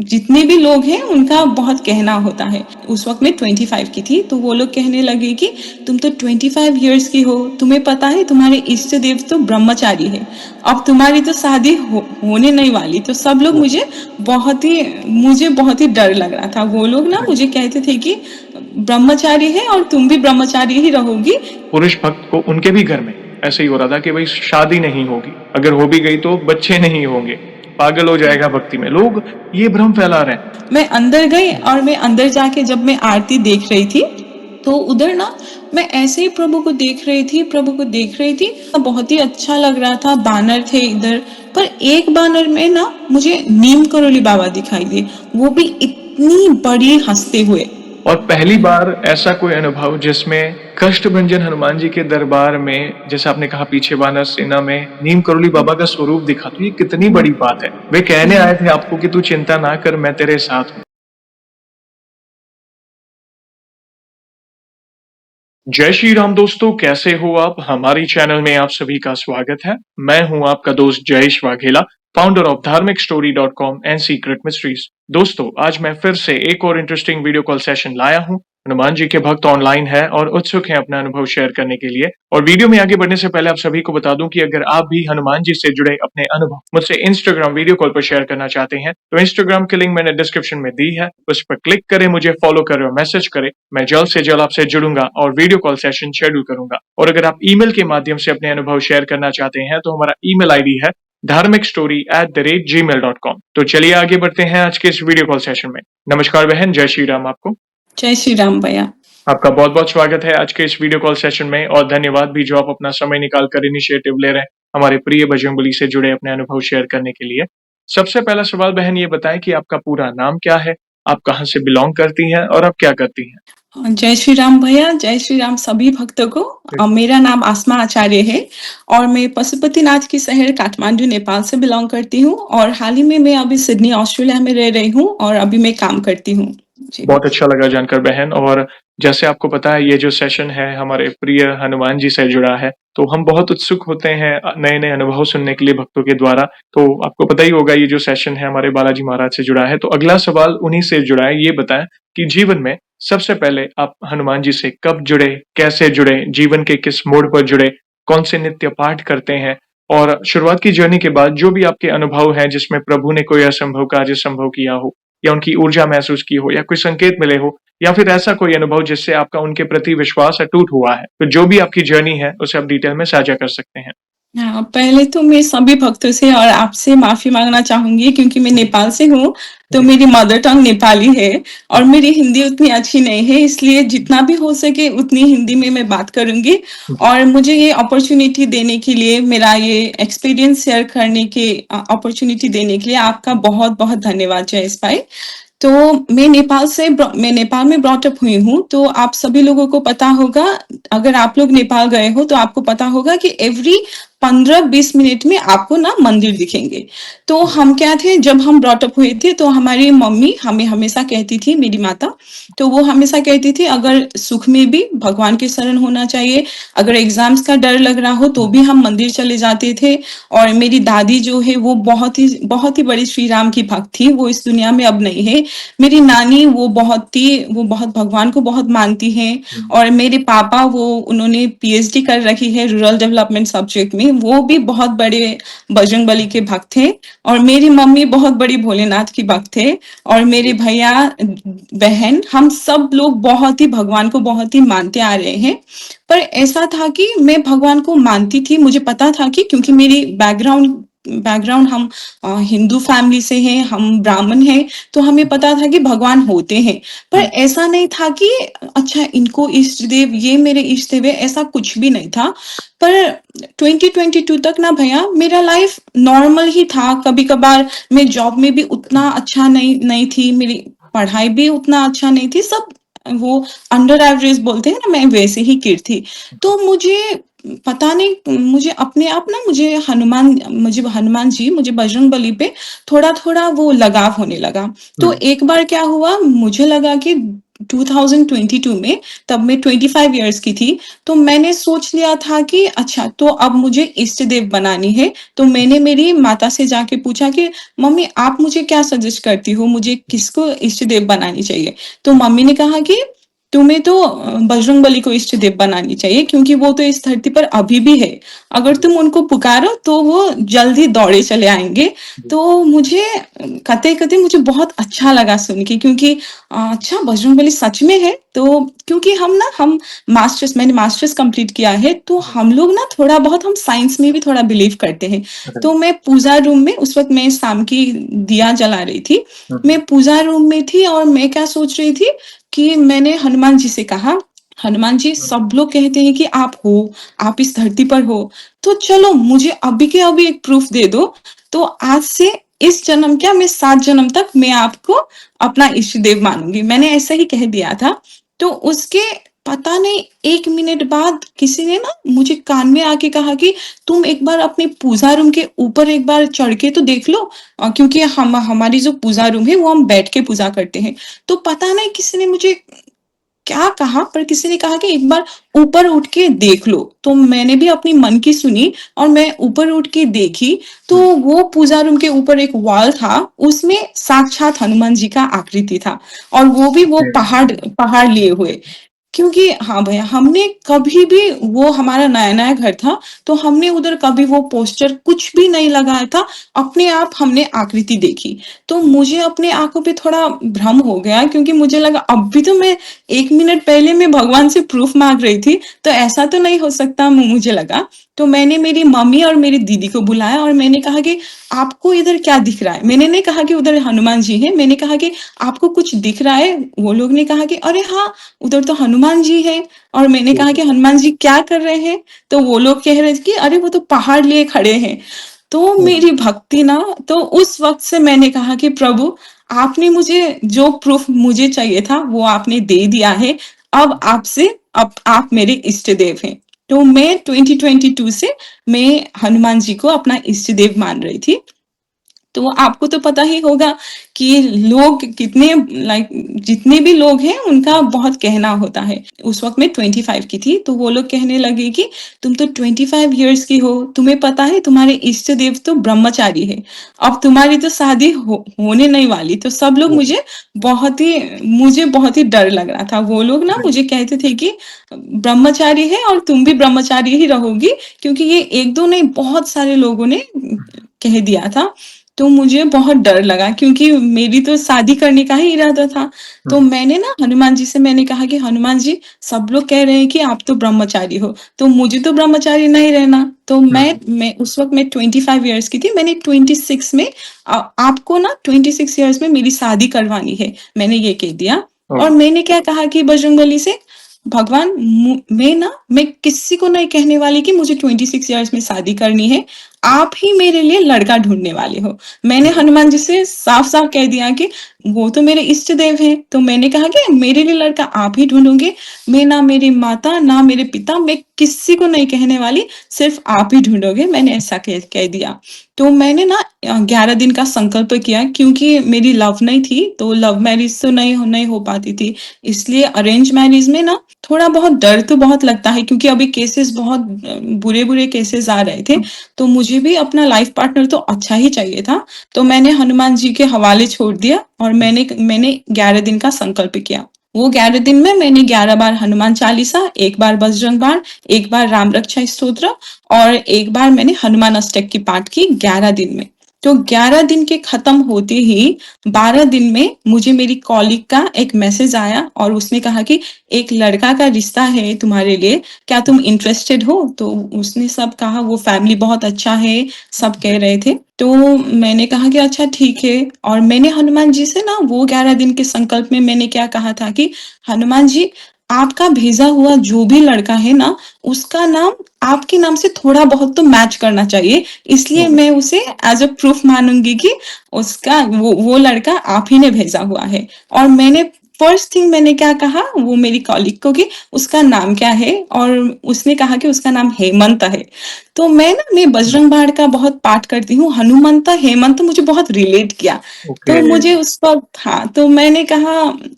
जितने भी लोग हैं उनका बहुत कहना होता है। उस वक्त मैं 25 की थी, तो वो लोग कहने लगे कि तुम तो 25 इयर्स की हो, तुम्हें पता है तुम्हारे इष्ट देव तो ब्रह्मचारी है, अब तुम्हारी तो शादी होने नहीं वाली। तो सब लोग मुझे बहुत ही डर लग रहा था। वो लोग ना मुझे कहते थे कि ब्रह्मचारी है और तुम भी ब्रह्मचारी ही रहोगी। पुरुष भक्त को उनके भी घर में ऐसे ही हो रहा था कि भाई शादी नहीं होगी, अगर हो भी गई तो बच्चे नहीं होंगे, पागल हो जाएगा भक्ति में। लोग ये भ्रम फैला रहे हैं। मैं अंदर गई और मैं अंदर जाके जब मैं आरती देख रही थी, तो उधर ना मैं ऐसे ही प्रभु को देख रही थी। बहुत ही अच्छा लग रहा था। बानर थे इधर, पर एक बानर में ना मुझे नीम करोली बाबा दिखाई दिए, वो भी इतनी बड़ी हंसते हुए। और पहली बार ऐसा कोई अनुभव जिसमें कष्ट भंजन हनुमान जी के दरबार में, जैसे आपने कहा पीछे वानर सेना में नीम करोली बाबा का स्वरूप दिखा, तो ये कितनी बड़ी बात है। वे कहने आए थे आपको कि तू चिंता ना कर, मैं तेरे साथ हूं। जय श्री राम दोस्तों, कैसे हो आप? हमारी चैनल में आप सभी का स्वागत है। मैं हूं आपका दोस्त जयेश वाघेला, फाउंडर ऑफ धार्मिकस्टोरी.com एंड सीक्रेट मिस्ट्रीज। दोस्तों, आज मैं फिर से एक और इंटरेस्टिंग वीडियो कॉल सेशन लाया हूं। हनुमान जी के भक्त ऑनलाइन है और उत्सुक हैं अपना अनुभव शेयर करने के लिए। और वीडियो में आगे बढ़ने से पहले आप सभी को बता दूं कि अगर आप भी हनुमान जी से जुड़े अपने अनुभव मुझसे इंस्टाग्राम वीडियो कॉल पर शेयर करना चाहते हैं, तो इंस्टाग्राम की लिंक मैंने डिस्क्रिप्शन में दी है, उस पर क्लिक करें, मुझे फॉलो करें और मैसेज करें। मैं जल्द से जल्द आपसे जुड़ूंगा और वीडियो कॉल सेशन शेड्यूल करूंगा। और अगर आप ईमेल के माध्यम से अपने अनुभव शेयर करना चाहते हैं, तो हमारा ईमेल आईडी है dharmikstory@gmail.com। तो चलिए आगे बढ़ते हैं आज के इस वीडियो कॉल सेशन में। नमस्कार बहन, जय श्री राम आपको। जय श्री राम भैया। आपका बहुत बहुत स्वागत है आज के इस वीडियो कॉल सेशन में, और धन्यवाद भी जो आप अपना समय निकाल कर इनिशिएटिव ले रहे हैं हमारे प्रिय बजरंगबली से जुड़े अपने अनुभव शेयर करने के लिए। सबसे पहला सवाल बहन, ये बताएं कि आपका पूरा नाम क्या है, आप कहाँ से बिलोंग करती हैं और आप क्या करती हैं? जय श्री राम भैया, जय श्री राम सभी भक्तों को। मेरा नाम आसमा आचार्य है और मैं पशुपतिनाथ की शहर काठमांडू नेपाल से बिलोंग करती हूँ, और हाल ही में मैं अभी सिडनी ऑस्ट्रेलिया में रह रही हूँ और अभी मैं काम करती हूँ। बहुत अच्छा लगा जानकर बहन। और जैसे आपको पता है, ये जो सेशन है हमारे प्रिय हनुमान जी से जुड़ा है, तो हम बहुत उत्सुक होते हैं नए नए अनुभव सुनने के लिए भक्तों के द्वारा। तो आपको पता ही होगा ये जो सेशन है हमारे बालाजी महाराज से जुड़ा है। तो अगला सवाल उन्हीं से जुड़ा है। ये बताएं कि जीवन में सबसे पहले आप हनुमान जी से कब जुड़े, कैसे जुड़े, जीवन के किस मोड़ पर जुड़े, कौन से नित्य पाठ करते हैं, और शुरुआत की जर्नी के बाद जो भी आपके अनुभव हैं जिसमें प्रभु ने कोई असंभव कार्य संभव किया हो, या उनकी ऊर्जा महसूस की हो, या कोई संकेत मिले हो, या फिर ऐसा कोई अनुभव जिससे आपका उनके प्रति विश्वास अटूट हुआ है, तो जो भी आपकी जर्नी है उसे आप डिटेल में साझा कर सकते हैं। हाँ, पहले तो मैं सभी भक्तों से और आपसे माफी मांगना चाहूंगी, क्योंकि मैं नेपाल से हूँ, तो मेरी मदर टंग नेपाली है और मेरी हिंदी उतनी अच्छी नहीं है, इसलिए जितना भी हो सके उतनी हिंदी में मैं बात करूंगी। और मुझे ये अपॉर्चुनिटी देने के लिए, मेरा ये एक्सपीरियंस शेयर करने के अपॉर्चुनिटी देने के लिए आपका बहुत बहुत धन्यवाद जयेश भाई। तो मैं नेपाल में ब्रॉट अप हुई हूँ, तो आप सभी लोगों को पता होगा, अगर आप लोग नेपाल गए हो तो आपको पता होगा कि एवरी 15-20 मिनट में आपको ना मंदिर दिखेंगे। तो हम क्या थे, जब हम ब्रॉट अप हुए थे तो हमारी मम्मी हमें हमेशा कहती थी, मेरी माता, तो वो हमेशा कहती थी अगर सुख में भी भगवान के शरण होना चाहिए, अगर एग्जाम्स का डर लग रहा हो तो भी हम मंदिर चले जाते थे। और मेरी दादी जो है वो बहुत ही बड़ी श्री राम की भक्त थी, वो इस दुनिया में अब नहीं है। मेरी नानी वो बहुत भगवान को बहुत मानती हैं। और मेरे पापा उन्होंने पीएचडी कर रखी है रूरल डेवलपमेंट सब्जेक्ट में, वो भी बहुत बड़े बजरंगबली के भक्त हैं। और मेरी मम्मी बहुत बड़ी भोलेनाथ की भक्त है। और मेरे भैया बहन, हम सब लोग बहुत ही भगवान को बहुत ही मानते आ रहे हैं। पर ऐसा था कि मैं भगवान को मानती थी, मुझे पता था कि क्योंकि मेरी बैकग्राउंड हम हिंदू फैमिली से हैं, हम ब्राह्मण हैं, तो हमें पता था कि भगवान होते हैं। पर ऐसा नहीं था कि अच्छा इनको इष्ट देव, ये मेरे इष्ट देव है, ऐसा कुछ भी नहीं था। पर 2022 तक ना भैया मेरा लाइफ नॉर्मल ही था। कभी कभार मैं जॉब में भी उतना अच्छा नहीं थी, मेरी पढ़ाई भी उतना अच्छा नहीं थी, सब वो अंडर एवरेज बोलते हैं ना, मैं वैसे ही किड थी। तो मुझे पता नहीं, मुझे अपने आप ना मुझे हनुमान जी, मुझे बजरंगबली पे थोड़ा थोड़ा वो लगाव होने लगा। तो एक बार क्या हुआ, मुझे लगा कि 2022 में, तब मैं 25 इयर्स की थी, तो मैंने सोच लिया था कि अच्छा तो अब मुझे इष्ट देव बनानी है। तो मैंने मेरी माता से जाके पूछा कि मम्मी आप मुझे क्या सजेस्ट करती हो? मुझे किसको इष्ट देव बनानी चाहिए? तो मम्मी ने कहा कि तुम्हें तो बजरंगबली को इष्ट देव बनानी चाहिए क्योंकि वो तो इस धरती पर अभी भी है। अगर तुम उनको पुकारो तो वो जल्द ही दौड़े चले आएँगे। तो मुझे कते-कते मुझे बहुत अच्छा लगा सुन के क्योंकि अच्छा बजरंगबली सच में है? तो क्योंकि हम मैंने मास्टर्स कंप्लीट किया है, तो हम लोग ना थोड़ा बहुत हम साइंस में भी थोड़ा बिलीव करते हैं। तो मैं पूजा रूम में उस वक़्त मैं शाम की दिया जला रही थी। मैं पूजा रूम में थी और मैं क्या सोच रही थी कि मैंने हनुमान जी से कहा, "हनुमान जी सब लोग कहते हैं कि आप इस धरती पर हो, तो चलो मुझे अभी के अभी एक प्रूफ दे दो, तो आज से इस जन्म क्या मैं 7 जन्म तक मैं आपको अपना इष्ट देव मानूँगी।" मैंने ऐसा ही कह दिया था। तो उसके पता नहीं 1 मिनट बाद किसी ने ना मुझे कान में आके कहा कि तुम एक बार अपने पूजा रूम के ऊपर एक बार चढ़ के तो देख लो क्योंकि हमारी जो पूजा रूम है वो हम बैठ के पूजा करते हैं। तो पता नहीं किसी ने मुझे क्या कहा पर किसी ने कहा कि एक बार ऊपर उठ के देख लो। तो मैंने भी अपनी मन की सुनी और मैं ऊपर उठ के देखी, तो वो पूजा रूम के ऊपर एक वॉल था, उसमें साक्षात हनुमान जी का आकृति था और वो भी वो पहाड़ पहाड़ लिए हुए। क्योंकि हाँ भैया, हमने कभी भी वो हमारा नया-नया घर था, तो हमने उधर कभी वो पोस्टर कुछ भी नहीं लगाया था, अपने आप हमने आकृति देखी। तो मुझे अपने आँखों पे थोड़ा भ्रम हो गया क्योंकि मुझे लगा अब भी तो मैं 1 मिनट पहले मैं भगवान से प्रूफ़ माँग रही थी, तो ऐसा तो नहीं हो सकता मुझे लगा। तो मैंने मेरी मम्मी और मेरी दीदी को बुलाया और मैंने कहा कि आपको इधर क्या दिख रहा है? मैंने नहीं कहा कि उधर हनुमान जी हैं, मैंने कहा कि आपको कुछ दिख रहा है? वो लोग ने कहा कि अरे हाँ, उधर तो हनुमान जी हैं और मैंने कहा कि हनुमान जी क्या कर रहे हैं? तो वो लोग कह रहे थे कि अरे वो तो पहाड़ लिए खड़े हैं। तो मेरी भक्ति ना तो उस वक़्त से मैंने कहा कि प्रभु आपने मुझे जो प्रूफ़ मुझे चाहिए था वो आपने दे दिया है। अब आपसे अब आप मेरे इष्ट देव हैं। तो मैं 2022 से मैं हनुमान जी को अपना इष्ट देव मान रही थी। तो आपको तो पता ही होगा कि लोग कितने लाइक जितने भी लोग हैं उनका बहुत कहना होता है। उस वक़्त मैं 25 की थी तो वो लोग कहने लगे कि तुम तो 25 इयर्स की हो, तुम्हें पता है तुम्हारे इष्ट देव तो ब्रह्मचारी है। अब तुम्हारी तो शादी होने नहीं वाली। तो सब लोग मुझे बहुत ही डर लग रहा था। वो लोग ना मुझे कहते थे कि ब्रह्मचारी है और तुम भी ब्रह्मचारी ही रहोगी क्योंकि ये 1-2 नहीं बहुत सारे लोगों ने कह दिया था। तो मुझे बहुत डर लगा क्योंकि मेरी तो शादी करने का ही इरादा था। तो मैंने ना हनुमान जी से मैंने कहा कि हनुमान जी सब लोग कह रहे हैं कि आप तो ब्रह्मचारी हो, तो मुझे तो ब्रह्मचारी नहीं रहना। तो मैं उस वक़्त मैं 25 इयर्स की थी, मैंने 26 में आपको ना 26 इयर्स में मेरी शादी करवानी है, मैंने ये कह दिया। और मैंने क्या कहा कि बजरंगबली से भगवान मैं किसी को नहीं कहने वाली कि मुझे 26 इयर्स में शादी करनी है। आप ही मेरे लिए लड़का ढूँढने वाले हो। मैंने हनुमान जी से साफ-साफ कह दिया कि वो तो मेरे इष्ट देव हैं, तो मैंने कहा कि मेरे लिए लड़का आप ही ढूँढोगे। मैं ना मेरी माता, ना मेरे पिता, मैं किसी को नहीं कहने वाली, सिर्फ़ आप ही ढूँढोगे, मैंने ऐसा कह कह दिया। तो मैंने ना 11 दिन का संकल्प किया क्योंकि मेरी लव नहीं थी, तो लव मैरिज तो नहीं हो पाती थी। इसलिए अरेंज मैरिज में ना थोड़ा बहुत डर तो बहुत लगता है क्योंकि अभी केसेज़ बहुत बुरे-बुरे केसेज़ आ रहे थे। तो मुझे भी अपना लाइफ पार्टनर तो अच्छा ही चाहिए था। तो मैंने हनुमान जी के हवाले छोड़ दिया और मैंने 11 दिन का संकल्प किया। वो 11 दिन में मैंने 11 बार हनुमान चालीसा, 1 बार बजरंग बाण, 1 बार राम रक्षा स्तोत्र और 1 बार मैंने हनुमान अष्टक की पाठ की 11 दिन में। तो 11 दिन के खत्म होते ही 12 दिन में मुझे मेरी कॉलीग का एक मैसेज आया और उसने कहा कि एक लड़का का रिश्ता है तुम्हारे लिए, क्या तुम इंटरेस्टेड हो? तो उसने सब कहा वो फैमिली बहुत अच्छा है, सब कह रहे थे। तो मैंने कहा कि अच्छा ठीक है और मैंने हनुमान जी से ना वो 11 दिन के संकल्प में मैंने क्या कहा था कि हनुमान जी आपका भेजा हुआ जो भी लड़का है ना, उसका नाम आपके नाम से थोड़ा बहुत तो मैच करना चाहिए। इसलिए मैं उसे एज़ अ प्रूफ मानूँगी कि उसका वो लड़का आप ही ने भेजा हुआ है। और मैंने फर्स्ट थिंग मैंने क्या कहा वो मेरी कॉलीग को कि उसका नाम क्या है? और उसने कहा कि उसका नाम हेमंत है। तो मैं बजरंग बाण का बहुत पाठ करती हूँ, हनुमंता, हेमंत मुझे बहुत रिलेट किया। ओके। तो मुझे उस वक़्त हाँ, तो मैंने कहा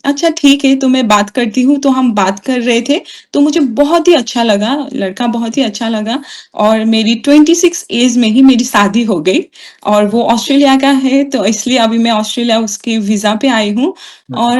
अच्छा ठीक है, तो मैं बात करती हूँ, तो हम बात कर रहे थे, तो मुझे बहुत ही अच्छा लगा, लड़का बहुत ही अच्छा लगा और मेरी 26 ऐज में ही मेरी शादी हो गई और वो ऑस्ट्रेलिया का है, तो इसलिए अभी मैं ऑस्ट्रेलिया उसके वीज़ा पे आई हूँ हुँ, और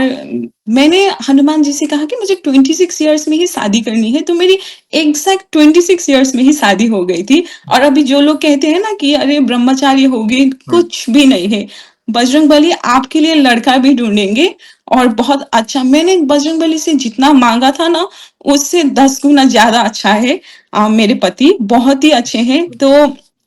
मैंने हनुमान जी से कहा कि मुझे 26 इयर्स में ही शादी करनी है, तो मेरी एग्ज़ैक्ट 26 इयर्स में ही शादी हो गई थी और अभी जो लोग कहते हैं ना कि अरे ब्रह्मचारी होगी, हुँ, कुछ भी नहीं है। बजरंगबली आपके लिए लड़का भी ढूँढेंगे और बहुत अच्छा मैंने बजरंगबली से जितना माँगा था ना, उससे 10 गुना ज़्यादा अच्छा है। मेरे पति बहुत ही अच्छे हैं, हुँ। तो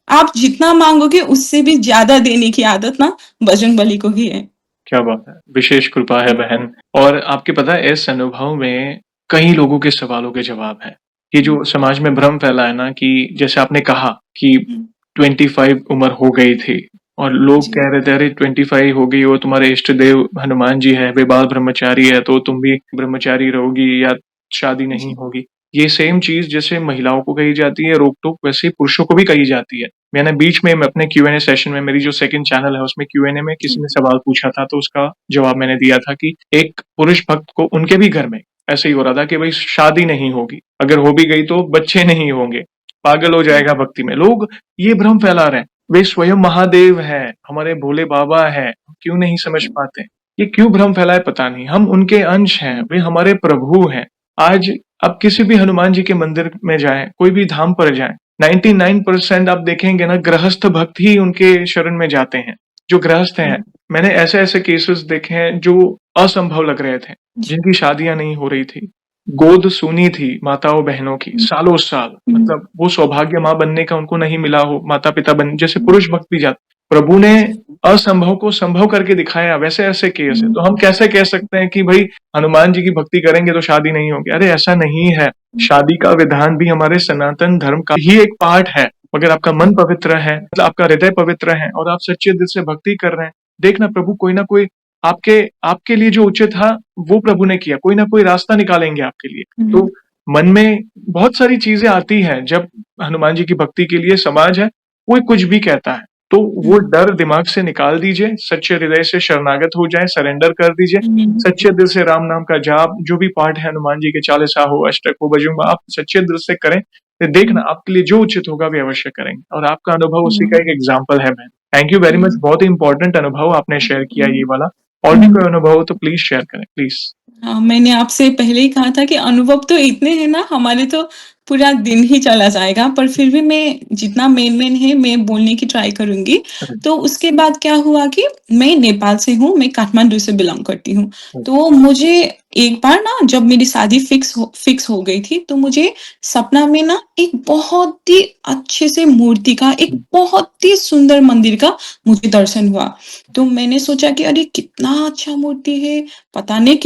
आप जितना माँगोगे उससे भी ज़्यादा देने की आदत ना बजरंगबली को ही है। क्या बात है! विशेष कृपा है बहन। और आपके पता है इस अनुभव में कई लोगों के सवालों के जवाब हैं। ये हुँ, जो समाज में भ्रम फैला है ना कि जैसे आपने कहा कि हुँ, 25 उम्र हो गई थी और लोग जी, कह रहे थे अरे 25 हो गई हो, तुम्हारे इष्ट देव हनुमान जी हैं, वे बाल ब्रह्मचारी है तो तुम भी ब्रह्मचारी रहोगी या शादी नहीं जी, होगी। ये सेम चीज़ जैसे महिलाओं को कही जाती है रोक-टोक, वैसे ही पुरुषों को भी कही जाती है। मैंने बीच में मैं अपने क्यू एंड ए सेशन में मेरी जो सेकंड चैनल है उसमें क्यू एंड ए में किसी जी, ने सवाल पूछा था तो उसका जवाब मैंने दिया था कि एक पुरुष भक्त को उनके भी घर में ऐसे ही हो रहा था कि भाई शादी नहीं होगी, अगर हो भी गई तो बच्चे नहीं होंगे, पागल हो हुँ, जाएगा भक्ति में। लोग ये भ्रम फैला रहे हैं, वे स्वयं महादेव हैं, हमारे भोले बाबा हैं, क्यों नहीं समझ हुँ, पाते? ये क्यों भ्रम फैला है पता नहीं, हम उनके अंश हैं, हुँ, वे हमारे प्रभु हैं। आज आप किसी भी हनुमान जी के मंदिर में जाएँ, कोई भी धाम पर जाएँ, 99% आप देखेंगे ना गृहस्थ भक्त ही उनके शरण में जाते हैं, जो गृहस्थ हैं। हुँ, मैंने ऐसे-ऐसे केसेस देखे हैं जो असंभव लग रहे थे, जी, जिनकी शादियाँ नहीं हो रही थी। गोद सूनी थी माताओं-बहनों की, हुँ, सालों-साल हुँ, मतलब वो सौभाग्य माँ बनने का उनको नहीं मिला हो, माता-पिता बन जैसे हुँ, पुरुष भक्त भी जाते प्रभु ने जी, असंभव को संभव करके दिखाया, वैसे ऐसे केस है। हुँ, तो हम कैसे कह सकते हैं कि भई हनुमान जी की भक्ति करेंगे तो शादी नहीं होगी? अरे ऐसा नहीं है। हुँ, शादी का विधान भी हमारे सनातन धर्म का ही एक पार्ट है। अगर आपका मन पवित्र है, मतलब आपका हृदय पवित्र है और आप सच्चे दिल से भक्ति कर रहे हैं, देखना प्रभु कोई ना कोई आपके आपके लिए जो उचित था, वो प्रभु ने किया। कोई ना कोई रास्ता निकालेंगे आपके लिए। हुँ, तो मन में बहुत सारी चीज़ें आती हैं, जब हनुमान जी की भक्ति के लिए समाज है, कोई कुछ भी कहता है। तो वो हुँ, डर दिमाग से निकाल दीजिए, सच्चे हृदय से शरणागत हो जाएँ, सरेंडर कर दीजिए। हुँ, सच्चे दिल से राम नाम का जाप, जो भी पाठ है हनुमान जी के चालीसा हो, अष्टक हो, भजन आप सच्चे दिल से करें। तो देखना हुँ, आपके लिए जो उचित होगा वे अवश्य करेंगे और आपका अनुभव उसी का हुँ, एक एग्ज़ाम्पल है बहन। थैंक यू वेरी मच हुँ, बहुत ही इम्पोर्टेंट अनुभव आपने शेयर किया हुँ, ये वाला। और भी हुँ। कोई अनुभव हो तो प्लीज़ शेयर करें, प्लीज़। हाँ, मैंने आपसे पहले ही कहा था कि अनुभव तो इतने हैं ना, हमारे तो पूरा दिन ही चला जाएगा, पर फिर भी मैं जितना मेन-मेन है, मैं बोलने की ट्राई करूँगी। राइट, तो उसके बाद क्या हुआ कि मैं नेपाल से हूँ, मैं काठमांडू से बिलॉन्ग करती हूँ। राइट, तो मुझे एक बार ना जब मेरी शादी फिक्स हो गई थी, तो मुझे सपना में ना एक बहुत ही अच्छे से मूर्ति का, एक हुँ, बहुत ही सुंदर मंदिर का मुझे दर्शन हुआ। तो मैंने सोचा कि अरे! कितना अच्छा मूर्ति है, पता नहीं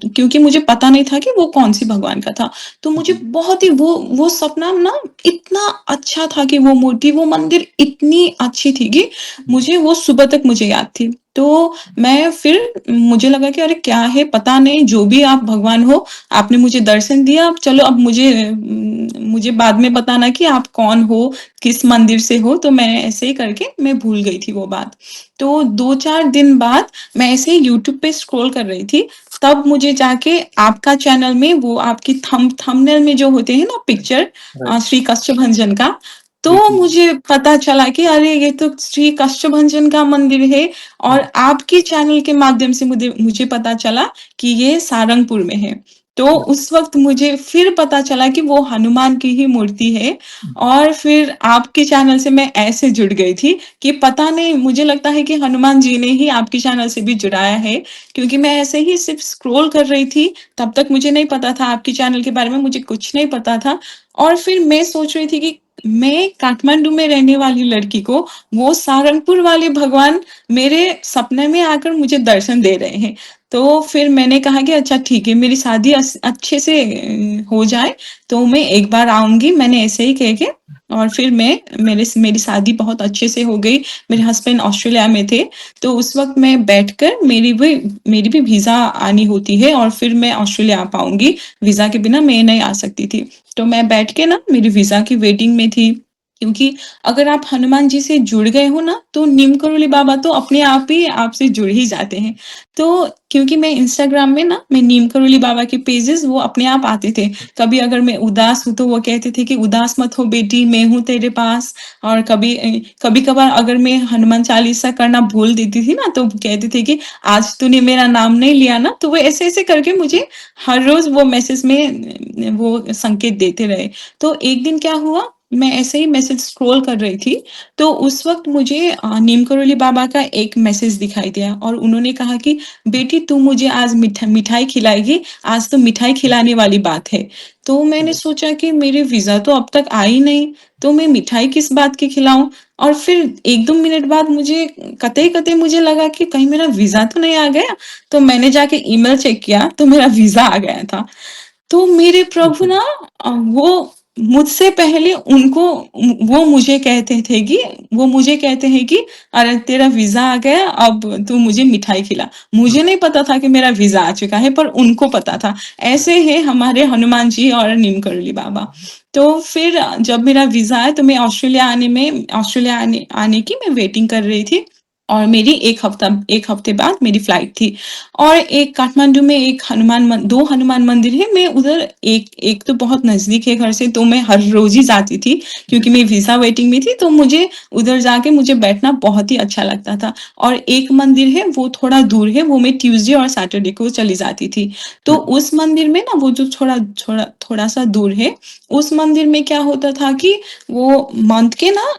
क्योंकि मुझे पता नहीं था कि वो कौन-सी भगवान का था। तो मुझे जी, बहुत ही वो सपना ना इतना अच्छा था कि वो मूर्ति, वो मंदिर इतनी अच्छी थी कि हुँ, मुझे वो सुबह तक मुझे याद थी। तो मैं फिर मुझे लगा कि अरे क्या है पता नहीं, जो भी आप भगवान हो, आपने मुझे दर्शन दिया, अब चलो अब मुझे बाद में बताना कि आप कौन हो, किस मंदिर से हो, तो मैं ऐसे ही करके मैं भूल गई थी वो बात। तो 2-4 दिन बाद मैं ऐसे ही यूट्यूब पे स्क्रॉल कर रही थी, तब मुझे जाके आपका चैनल में वो आपकी थंबनेल में जो होते हैं ना पिक्चर राइट, श्री कष्टभंजन का, तो बिल्कुल, मुझे पता चला कि अरे ये तो श्री कष्टभंजन का मंदिर है और हुँ, आपके चैनल के माध्यम से मुझे मुझे पता चला कि ये सारंगपुर में है। तो राइट, उस वक़्त मुझे फिर पता चला कि वो हनुमान की ही मूर्ति है हुँ, और फिर आपके चैनल से मैं ऐसे जुड़ गई थी कि पता नहीं मुझे लगता है कि हनुमान जी ने ही आपके चैनल से भी जुड़ाया है, क्योंकि मैं ऐसे ही सिर्फ़ स्क्रॉल कर रही थी, तब तक मुझे नहीं पता था आपके चैनल के बारे में, मुझे कुछ नहीं पता था और फिर मैं सोच रही थी कि मैं काठमांडू में रहने वाली लड़की को वो सारंगपुर वाले भगवान मेरे सपने में आकर मुझे दर्शन दे रहे हैं। तो फिर मैंने कहा कि अच्छा ठीक है, मेरी शादी अच्छे से हो जाए, तो मैं एक बार आऊँगी, मैंने ऐसे ही कह के और फिर मेरी शादी बहुत अच्छे से हो गई। मेरे हस्बैंड ऑस्ट्रेलिया में थे, तो उस वक़्त मैं बैठकर मेरी भी वीज़ा आनी होती है और फिर मैं ऑस्ट्रेलिया आ पाऊँगी, वीज़ा के बिना मैं नहीं आ सकती थी। तो मैं बैठ के ना मेरी वीज़ा की वेटिंग में थी। क्योंकि अगर आप हनुमान जी से जुड़ गए हो ना, तो नीम करोली बाबा तो अपने आप ही आपसे जुड़ ही जाते हैं। तो क्योंकि मैं इंस्टाग्राम में ना, मैं नीम करोली बाबा के पेजेज़ वो अपने आप आते थे। कभी अगर मैं उदास हूँ, तो वो कहते थे कि उदास मत हो बेटी, मैं हूँ तेरे पास। और कभी-कभार अगर मैं हनुमान चालीसा करना भूल देती थी ना, तो कहते थे कि आज तूने मेरा नाम नहीं लिया ना, तो वो ऐसे-ऐसे करके मुझे हर रोज़ वो मैसेज में वो संकेत देते रहे। तो एक दिन क्या हुआ, मैं ऐसे ही मैसेज स्क्रॉल कर रही थी, तो उस वक़्त मुझे नीम करोली बाबा का एक मैसेज दिखाई दिया और उन्होंने कहा कि, "बेटी तू मुझे आज मिठाई खिलाएगी, आज तो मिठाई खिलाने वाली बात है।" तो मैंने सोचा कि मेरे वीज़ा तो अब तक आई नहीं, तो मैं मिठाई किस बात की खिलाऊँ? और फिर 1-2 मिनट बाद मुझे कतई-कतई मुझे लगा कि कहीं मेरा वीज़ा तो नहीं आ गया? तो मैंने जाके ईमेल चेक किया, तो मेरा वीज़ा आ गया था। तो मेरे प्रभु जी, ना वो मुझसे पहले उनको वो मुझे कहते थे कि वो मुझे कहते हैं कि अरे तेरा वीज़ा आ गया, अब तू मुझे मिठाई खिला। हुँ, मुझे नहीं पता था कि मेरा वीज़ा आ चुका है, पर उनको पता था। ऐसे हैं हमारे हनुमान जी और नीम करोली बाबा। तो फिर जब मेरा वीज़ा आया, तो मैं ऑस्ट्रेलिया आने आने की मैं वेटिंग कर रही थी और मेरी 1 हफ्ते बाद मेरी फ्लाइट थी। और एक काठमांडू में 2 हनुमान मंदिर है, मैं उधर एक एक तो बहुत नज़दीक है घर से, तो मैं हर रोज़ ही जाती थी, जी, क्योंकि मैं वीज़ा वेटिंग में थी, तो मुझे उधर जाके मुझे बैठना बहुत ही अच्छा लगता था। और एक मंदिर है, वो थोड़ा दूर है, वो मैं ट्यूज़डे और सैटरडे को चली जाती थी। तो हुँ, उस मंदिर में ना, वो जो थोड़ा-सा दूर है, उस मंदिर में क्या होता था कि वो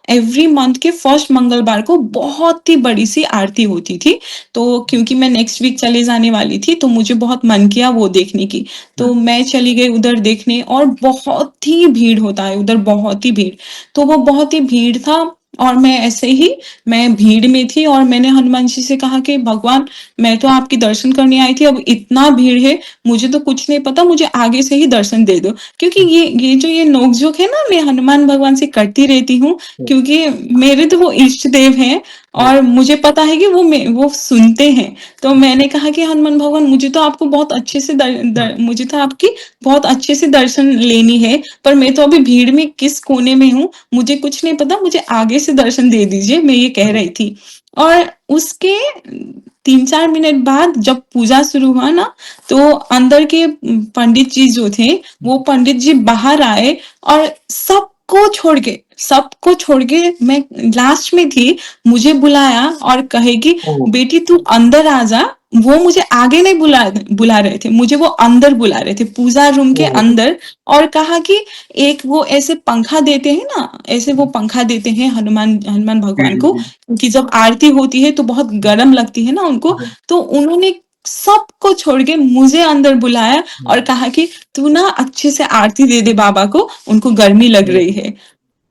एवरी मंथ के फर्स्ट मंगलवार को बहुत ही बड़ी-सी आरती होती थी। तो क्योंकि मैं नेक्स्ट वीक चले जाने वाली थी, तो मुझे बहुत मन किया वो देखने की। हुँ, तो मैं चली गई उधर देखने और बहुत ही भीड़ होता है उधर, बहुत ही भीड़। तो वो बहुत ही भीड़ था और मैं भीड़ में थी और मैंने हनुमान जी से कहा कि भगवान, मैं तो आपके दर्शन करने आई थी, अब इतना भीड़ है, मुझे तो कुछ नहीं पता, मुझे आगे से ही दर्शन दे दो। क्योंकि हुँ, ये जो ये नोक-झोंक है ना, मैं हनुमान भगवान से करती रहती हूँ, हुँ, क्योंकि मेरे तो वो इष्ट देव हैं जी, और मुझे पता है कि वो सुनते हैं। तो मैंने कहा कि हनुमान भगवान, मुझे तो आपको बहुत अच्छे से दर हुँ, दर मुझे तो आपकी बहुत अच्छे से दर्शन लेनी है, पर मैं तो अभी भीड़ में किस कोने में हूँ, मुझे कुछ नहीं पता, मुझे आगे से दर्शन दे दीजिए, मैं ये कह जी, रही थी। और उसके 3-4 मिनट बाद जब पूजा शुरू हुआ ना, तो अंदर के पंडित जी जो थे, वो पंडित जी बाहर आए और सबको छोड़ के मैं लास्ट में थी, मुझे बुलाया और कहे कि ओह! बेटी तू अंदर आ जा। वो मुझे आगे नहीं बुला रहे थे, मुझे वो अंदर बुला रहे थे, पूजा रूम के ओह! अंदर। और कहा कि एक वो ऐसे पंखा देते हैं ना, ऐसे वो पंखा देते हैं हनुमान जी, भगवान जी, को, जी, क्योंकि जब आरती होती है तो बहुत गरम लगती है ना उनको। जी, तो उन्होंने सबको छोड़ के मुझे अंदर बुलाया हुँ, और कहा कि तू ना अच्छे से आरती दे दे बाबा को, उनको गर्मी लग ओह! रही है।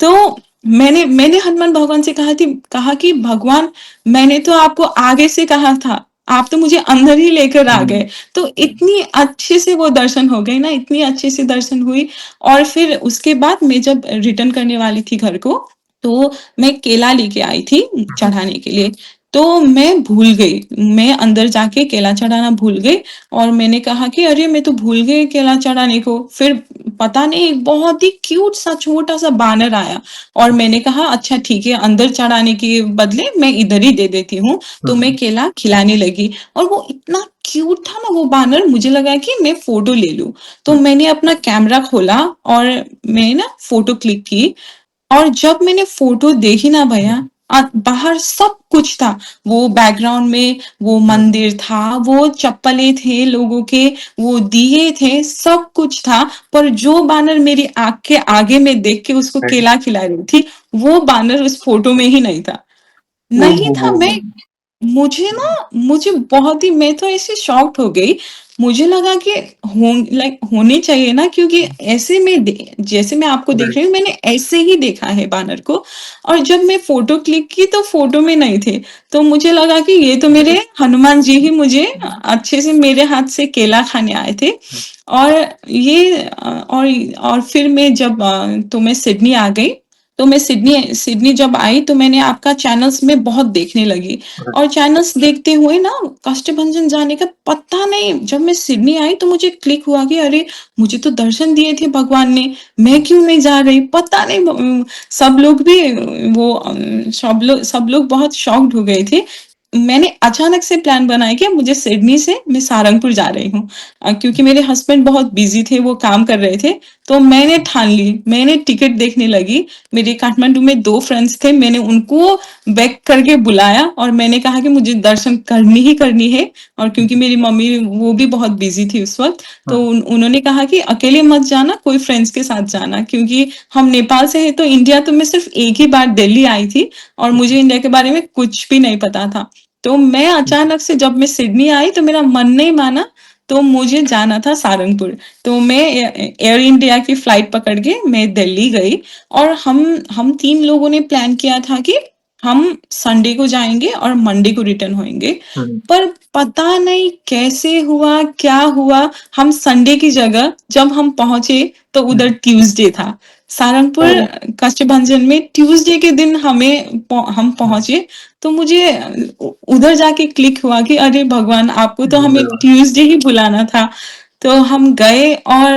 तो मैंने मैंने हनुमान भगवान से कहा कि भगवान, मैंने तो आपको आगे से कहा था, आप तो मुझे अंदर ही लेकर आ हुँ, गए। तो इतनी अच्छे से वो दर्शन हो गए ना, इतनी अच्छे से दर्शन हुई। और फिर उसके बाद मैं जब रिटर्न करने वाली थी घर को, तो मैं केला लेके आई थी हुँ, चढ़ाने के लिए। तो मैं भूल गई, मैं अंदर जाके केला चढ़ाना भूल गई और मैंने कहा कि अरे मैं तो भूल गई केला चढ़ाने को। फिर पता नहीं, एक बहुत ही क्यूट सा छोटा-सा बानर आया और मैंने कहा अच्छा ठीक है, अंदर चढ़ाने के बदले मैं इधर ही दे देती हूँ। तो मैं हुँ, केला खिलाने लगी और वो इतना क्यूट था ना वो बानर, मुझे लगा कि मैं फ़ोटो ले लूँ। तो हुँ, मैंने अपना कैमरा खोला और मैं ना फ़ोटो क्लिक की। और जब मैंने फ़ोटो देखी ना भैया, बाहर सब कुछ था। वो बैकग्राउंड में वो हुँ, मंदिर था, वो चप्पलें थे लोगों के, वो दिए थे, सब कुछ था। पर जो बानर मेरी आँख के आगे मैं देख के उसको राइट, केला खिला रही थी, वो बानर उस फ़ोटो में ही नहीं था। ओह नहीं हो, था। हो! मुझे बहुत ही, मैं तो ऐसे शॉक्ड हो गई। मुझे लगा कि होने चाहिए ना, क्योंकि ऐसे में जैसे मैं आपको देख राइट, रही हूँ, मैंने ऐसे ही देखा है बानर को। और जब मैं फ़ोटो क्लिक की तो फ़ोटो में नहीं थे। तो मुझे लगा कि ये तो मेरे हनुमान जी ही मुझे अच्छे से मेरे हाथ से केला खाने आए थे। हुँ, और ये और फिर मैं सिडनी आ गई। तो मैं सिडनी सिडनी जब आई तो मैंने आपका चैनल्स में बहुत देखने लगी और चैनल्स देखते हुए ना कष्टभंजन जाने का पता नहीं, जब मैं सिडनी आई तो मुझे क्लिक हुआ कि अरे मुझे तो दर्शन दिए थे भगवान ने, मैं क्यों नहीं जा रही पता नहीं। सब लोग भी सब लोग बहुत शॉक्ड हो गए थे। मैंने अचानक से प्लान बनाया कि मुझे सिडनी से मैं सारंगपुर जा रही हूँ, क्योंकि मेरे हस्बैंड बहुत बिजी थे, वो काम कर रहे थे। तो मैंने ठान ली, मैंने टिकट देखने लगी। मेरे काठमांडू में 2 फ्रेंड्स थे, मैंने उनको बैक करके बुलाया और मैंने कहा कि मुझे दर्शन करनी ही करनी है। और क्योंकि मेरी मम्मी वो भी बहुत बिजी थी उस वक्त, तो उन्होंने कहा कि अकेले मत जाना, कोई फ्रेंड्स के साथ जाना, क्योंकि हम नेपाल से है। तो इंडिया तो मैं सिर्फ एक ही बार दिल्ली आई थी और मुझे इंडिया के बारे में कुछ भी नहीं पता था। तो मैं अचानक से जब मैं सिडनी आई तो मेरा मन नहीं माना, तो मुझे जाना था सारंगपुर। तो मैं एयर इंडिया की फ्लाइट पकड़ के मैं दिल्ली गई और हम 3 लोगों ने प्लान किया था कि हम संडे को जाएँगे और मंडे को रिटर्न होएँगे। पर पता नहीं कैसे हुआ, क्या हुआ, हम संडे की जगह जब हम पहुँचे तो उधर ट्यूसडे था। सारंगपुर ओह! कष्टभंजन में ट्यूसडे के दिन हम पहुँचे। तो मुझे उधर जाके क्लिक हुआ कि अरे भगवान, आपको तो हमें ट्यूसडे ही बुलाना था। तो हम गए और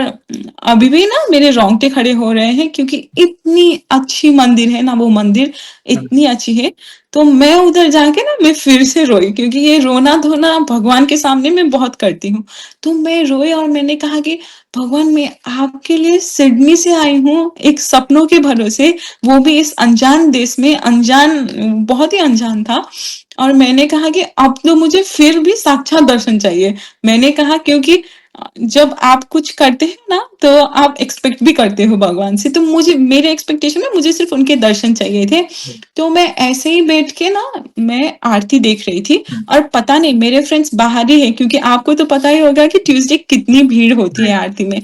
अभी भी ना मेरे रोंगटे खड़े हो रहे हैं, क्योंकि इतनी अच्छी मंदिर है ना, वो मंदिर इतनी अच्छी है। तो मैं उधर जाके ना मैं फिर से रोई, क्योंकि ये रोना-धोना भगवान के सामने मैं बहुत करती हूँ। तो मैं रोई और मैंने कहा कि भगवान, मैं आपके लिए सिडनी से आई हूँ, एक सपनों के भरोसे, वो भी इस अनजान देश में, बहुत ही अनजान था। और मैंने कहा कि अब तो मुझे फिर भी साक्षात दर्शन चाहिए। मैंने कहा क्योंकि जब आप कुछ करते हैं ना, तो आप एक्सपेक्ट भी करते हो भगवान से। तो मुझे, मेरे एक्सपेक्टेशन में मुझे सिर्फ़ उनके दर्शन चाहिए थे। तो मैं ऐसे ही बैठ के ना मैं आरती देख रही थी और पता नहीं मेरे फ्रेंड्स बाहर ही हैं, क्योंकि आपको तो पता ही होगा कि ट्यूसडे कितनी भीड़ होती है आरती में।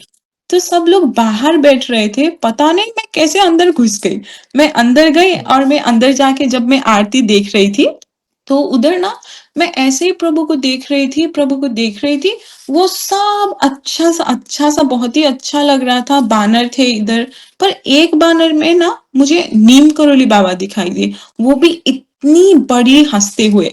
तो सब लोग बाहर बैठ रहे थे, पता नहीं मैं कैसे अंदर घुस गई। मैं अंदर गई और मैं अंदर जाके जब मैं आरती देख रही थी, तो उधर ना मैं ऐसे ही प्रभु को देख रही थी। वो सब अच्छा-सा बहुत ही अच्छा लग रहा था, बानर थे इधर। पर एक बानर में ना मुझे नीम करोली बाबा दिखाई दिए, वो भी इतनी बड़ी हँसते हुए।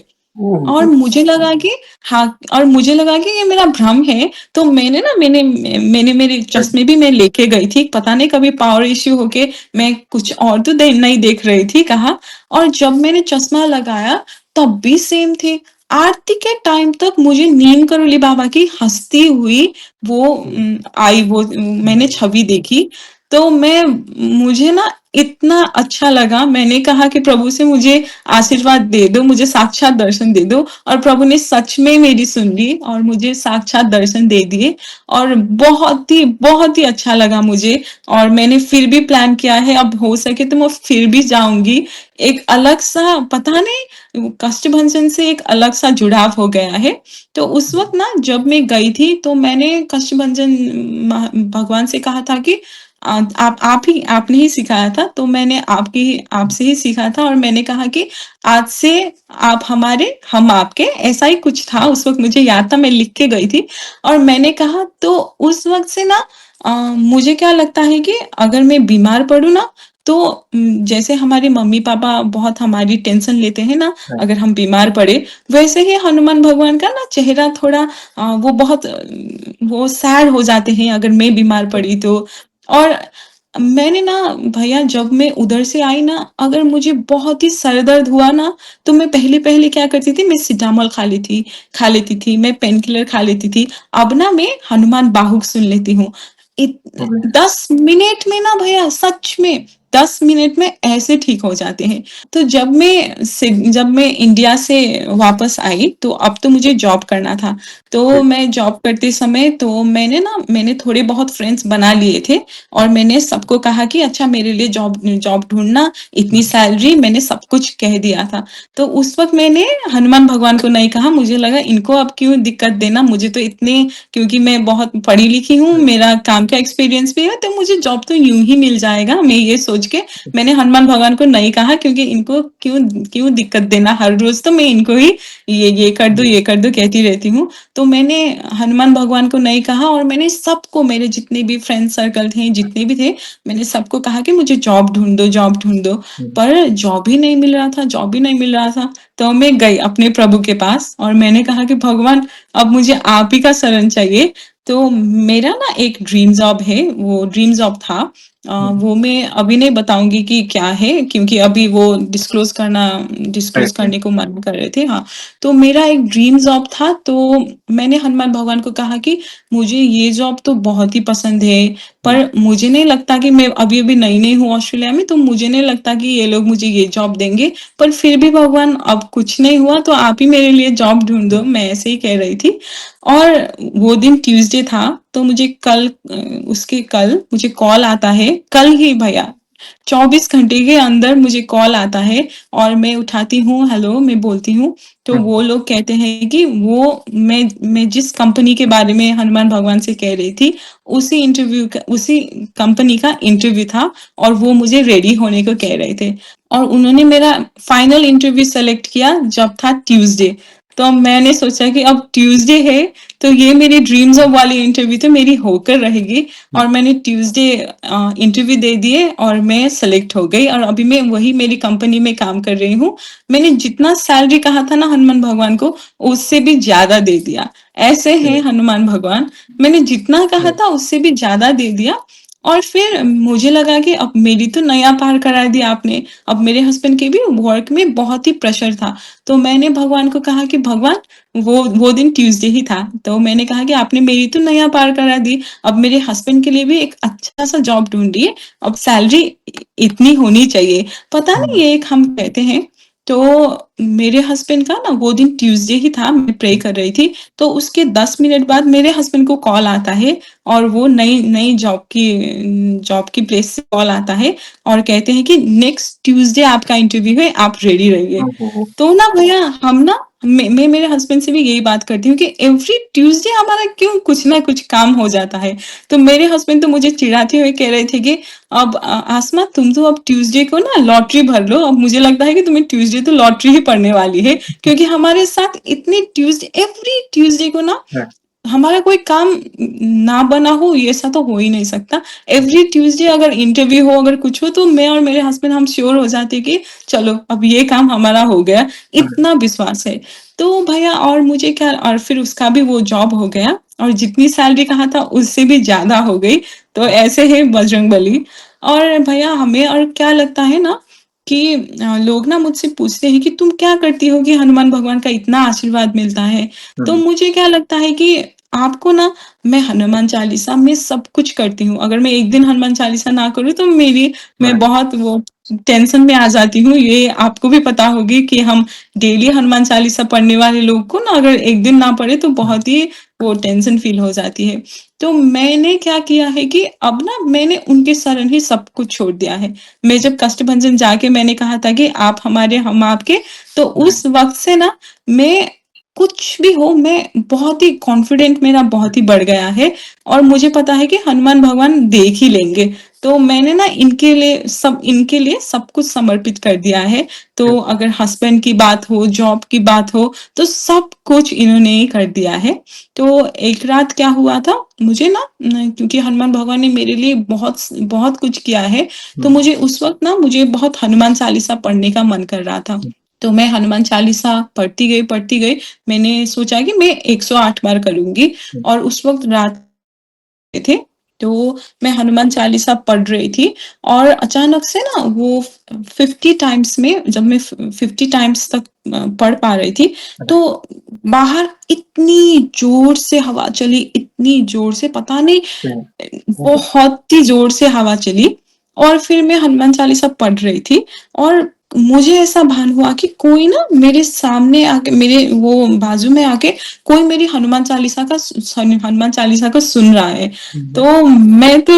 और मुझे लगा कि हाँ, और मुझे लगा कि ये मेरा भ्रम है। तो मैंने मेरे चश्मे भी मैं लेके गई थी। पता नहीं कभी पावर इश्यू होके मैं कुछ और तो नहीं देख रही थी कहाँ। और जब मैंने चश्मा लगाया तब भी सेम थे। आरती के टाइम तक मुझे नीम करोली बाबा की हंसती हुई मैंने छवि देखी। तो मुझे ना इतना अच्छा लगा। मैंने कहा कि प्रभु से मुझे आशीर्वाद दे दो, मुझे साक्षात दर्शन दे दो। और प्रभु ने सच में मेरी सुन ली और मुझे साक्षात दर्शन दे दिए। और बहुत ही अच्छा लगा मुझे। और मैंने फिर भी प्लान किया है, अब हो सके तो मैं फिर भी जाऊँगी। एक अलग-सा, पता नहीं, कष्टभंजन से एक अलग-सा जुड़ाव हो गया है। तो उस वक़्त ना जब मैं गई थी तो मैंने कष्टभंजन भगवान से कहा था कि आपने ही सिखाया था, तो मैंने आपसे ही सीखा था। और मैंने कहा कि आज से आप हमारे, हम आपके, ऐसा ही कुछ था। उस वक़्त मुझे याद था, मैं लिख के गई थी। और मैंने कहा तो उस वक़्त से ना मुझे क्या लगता है कि अगर मैं बीमार पड़ूँ ना, तो जैसे हमारे मम्मी-पापा बहुत हमारी टेंशन लेते हैं ना, अगर हम बीमार पड़े, वैसे ही हनुमान भगवान का ना चेहरा थोड़ा वो सैड हो जाते हैं अगर मैं बीमार पड़ी तो। और मैंने ना भैया, जब मैं उधर से आई ना, अगर मुझे बहुत ही सर दर्द हुआ ना, तो मैं पहले-पहले क्या करती थी, मैं सिटामोल खा लेती थी, मैं पेन किलर खा लेती थी। अब ना मैं हनुमान बाहुक सुन लेती हूँ। इत 10 मिनट में ना भैया, सच में 10 मिनट में ऐसे ठीक हो जाते हैं। तो जब मैं इंडिया से वापस आई, तो अब तो मुझे जॉब करना था। तो मैं जॉब करते समय तो मैंने थोड़े बहुत फ्रेंड्स बना लिए थे और मैंने सबको कहा कि अच्छा मेरे लिए जॉब जॉब ढूँढना, इतनी सैलरी, मैंने सब कुछ कह दिया था। तो उस वक़्त मैंने हनुमान भगवान को नहीं कहा, मुझे लगा इनको अब क्यों दिक्कत देना, मुझे तो इतने, क्योंकि मैं बहुत पढ़ी लिखी हूँ, मेरा काम का एक्सपीरियंस भी है, तो मुझे जॉब तो यूँ ही मिल जाएगा, मैं ये सोच सोच के मैंने हनुमान भगवान को नहीं कहा, क्योंकि इनको क्यों क्यों दिक्कत देना, हर रोज तो मैं इनको ही ये कर दो कहती रहती हूँ। तो मैंने हनुमान भगवान को नहीं कहा, और मैंने सबको, मेरे जितने भी फ्रेंड सर्कल थे, जितने भी थे, मैंने सबको कहा कि मुझे जॉब ढूंढ दो, जॉब ढूंढ दो। पर जॉब ही नहीं मिल रहा था, जॉब ही नहीं मिल रहा था। तो मैं गई अपने प्रभु के पास और मैंने कहा कि भगवान, अब मुझे आप ही का शरण चाहिए। तो मेरा ना एक ड्रीम जॉब है, वो ड्रीम जॉब था। वो मैं अभी नहीं बताऊंगी कि क्या है, क्योंकि अभी वो डिस्क्लोज राइट, राइट। करने को मना कर रहे थे। हाँ, तो मेरा एक ड्रीम जॉब था। तो मैंने हनुमान भगवान को कहा कि मुझे ये जॉब तो बहुत ही पसंद है, हुँ, पर मुझे नहीं लगता कि मैं अभी अभी नई नई हूँ ऑस्ट्रेलिया में, तो मुझे नहीं लगता कि ये लोग मुझे ये जॉब देंगे। पर फिर भी भगवान, अब कुछ नहीं हुआ तो आप ही मेरे लिए जॉब ढूंढ दो, हुँ, मैं ऐसे ही कह रही थी। और वो दिन ट्यूसडे था, तो मुझे उसके कल मुझे कॉल आता है, कल ही भैया, 24 घंटे के अंदर मुझे कॉल आता है। और मैं उठाती हूँ, हेलो मैं बोलती हूँ। तो हुँ, वो लोग कहते हैं कि मैं जिस कंपनी के बारे में हनुमान भगवान से कह रही थी, उसी कंपनी का इंटरव्यू था, और वो मुझे रेडी होने को कह रहे थे। और उन्होंने मेरा फाइनल इंटरव्यू सेलेक्ट किया जब था ट्यूसडे। तो मैंने सोचा कि अब ट्यूसडे है, तो ये मेरी ड्रीम्स ऑफ वाली इंटरव्यू तो मेरी होकर रहेगी। हुँ, और मैंने ट्यूसडे इंटरव्यू दे दिए और मैं सेलेक्ट हो गई, और अभी मैं वही मेरी कंपनी में काम कर रही हूँ। मैंने जितना सैलरी कहा था ना हनुमान भगवान को, उससे भी ज्यादा दे दिया। ऐसे हैं हुँ, हनुमान भगवान, मैंने जितना कहा हुँ, था उससे भी ज्यादा दे दिया। और फिर मुझे लगा कि अब मेरी तो नया पार करा दिया आपने। अब मेरे हस्बैंड के भी वर्क में बहुत ही प्रेशर था। तो मैंने भगवान को कहा कि भगवान, वो दिन ट्यूसडे ही था, तो मैंने कहा कि आपने मेरी तो नया पार करा दी, अब मेरे हस्बैंड के लिए भी एक अच्छा सा जॉब ढूंढिए, अब सैलरी इतनी होनी चाहिए। पता नहीं, हुँ, ये एक हम कहते हैं। तो मेरे हस्बैंड का ना वो दिन ट्यूसडे ही था, मैं प्रे कर रही थी। तो उसके 10 मिनट बाद मेरे हस्बैंड को कॉल आता है, और वो नई नई जॉब की प्लेस से कॉल आता है, और कहते हैं कि नेक्स्ट ट्यूसडे आपका इंटरव्यू है, आप रेडी रहिए। ओहो! तो ना भैया, हम ना मैं मेरे हस्बैंड से भी यही बात करती हूँ कि एवरी ट्यूसडे हमारा क्यों कुछ ना कुछ काम हो जाता है। तो मेरे हस्बैंड तो मुझे चिढ़ाते हुए कह रहे थे कि अब आसमा, तुम तो अब ट्यूसडे को ना लॉटरी भर लो, अब मुझे लगता है कि तुम्हें ट्यूसडे तो लॉटरी ही पड़ने वाली है, क्योंकि हमारे साथ इतनी ट्यूसडे, एवरी ट्यूसडे को ना राइट, हमारा कोई काम ना बना हो, ये ऐसा तो हो ही नहीं सकता। एवरी ट्यूसडे अगर इंटरव्यू हो, अगर कुछ हो, तो मैं और मेरे हस्बैंड हम श्योर हो जाते कि चलो अब ये काम हमारा हो गया। राइट, इतना विश्वास है। तो भैया, और मुझे क्या, और फिर उसका भी वो जॉब हो गया, और जितनी सैलरी कहा था उससे भी ज्यादा हो गई। तो ऐसे है बजरंगबली। और भैया, हमें और क्या लगता है ना कि लोग ना मुझसे पूछते हैं कि तुम क्या करती हो कि हनुमान भगवान का इतना आशीर्वाद मिलता है। तो हुँ, मुझे क्या लगता है कि आपको ना, मैं हनुमान चालीसा में सब कुछ करती हूँ। अगर मैं एक दिन हनुमान चालीसा ना करूँ तो मैं राइट, बहुत वो टेंशन में आ जाती हूँ। ये आपको भी पता होगी कि हम डेली हनुमान चालीसा पढ़ने वाले लोग को ना, अगर एक दिन ना पढ़े तो हुँ, बहुत ही वो टेंशन फील हो जाती है। तो मैंने क्या किया है कि अब ना मैंने उनके शरण ही सब कुछ छोड़ दिया है। मैं जब कष्टभंजन जाके मैंने कहा था कि आप हमारे, हम आपके, तो राइट, उस वक्त से ना मैं, कुछ भी हो, मैं बहुत ही कॉन्फिडेंट, मेरा बहुत ही बढ़ गया है। और मुझे पता है कि हनुमान भगवान देख ही लेंगे। तो मैंने ना इनके लिए सब कुछ समर्पित कर दिया है। तो अगर हस्बैंड की बात हो, जॉब की बात हो, तो सब कुछ इन्होंने ही कर दिया है। तो एक रात क्या हुआ था, मुझे ना क्योंकि हनुमान भगवान ने मेरे लिए बहुत बहुत कुछ किया है, तो हुँ, मुझे उस वक्त ना, मुझे बहुत हनुमान चालीसा पढ़ने का मन कर रहा था। हुँ, तो मैं हनुमान चालीसा पढ़ती गई। मैंने सोचा कि मैं 108 बार करूँगी, हुँ, और उस वक़्त रात के थे, तो मैं हनुमान चालीसा पढ़ रही थी, और अचानक से ना वो 50 टाइम्स में, जब मैं 50 टाइम्स तक पढ़ पा रही थी, राइट, तो बाहर इतनी ज़ोर से हवा चली, इतनी ज़ोर से, पता नहीं, हुँ, ओहो! बहुत ही ज़ोर से हवा चली। और फिर मैं हनुमान चालीसा पढ़ रही थी, और मुझे ऐसा भान हुआ कि कोई ना मेरे सामने आके मेरे वो बाजू में आके कोई मेरी हनुमान चालीसा का सुन रहा है। हुँ, हुँ। तो मैं तो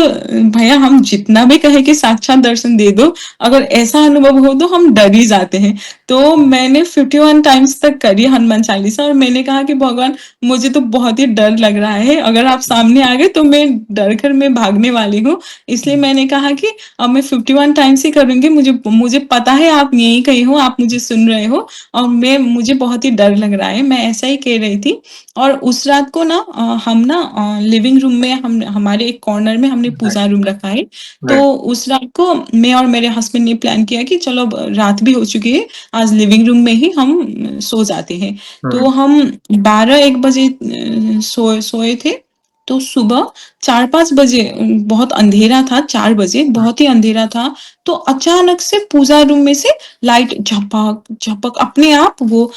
भैया हम जितना भी कहें कि साक्षात दर्शन दे दो, अगर ऐसा अनुभव हो तो हम डर ही जाते हैं। तो मैंने 51 टाइम्स तक करी हनुमान चालीसा और मैंने कहा कि भगवान मुझे तो बहुत ही डर लग रहा है, अगर आप सामने आ गए तो मैं डर कर मैं भागने वाली हूँ। इसलिए मैंने कहा कि अब मैं 51 टाइम्स ही करूँगी, मुझे मुझे पता है आप यहीं कहीं हो, आप मुझे सुन रहे हो और मुझे बहुत ही डर लग रहा है, मैं ऐसा ही कह रही थी। और उस रात को ना हम ना लिविंग रूम में हम हमारे एक कॉर्नर में हमने राइट, पूजा रूम रखा है। तो राइट। उस रात को मैं और मेरे हस्बैंड ने प्लान किया कि चलो अब रात भी हो चुकी है, आज लिविंग रूम में ही हम सो जाते हैं। हुँ, तो हम 12-1 बजे सोए सोए थे, तो सुबह 4-5 बजे बहुत अंधेरा था, 4 बजे हुँ। बहुत ही अंधेरा था, तो अचानक से पूजा रूम में से लाइट झपक, झपक अपने आप वो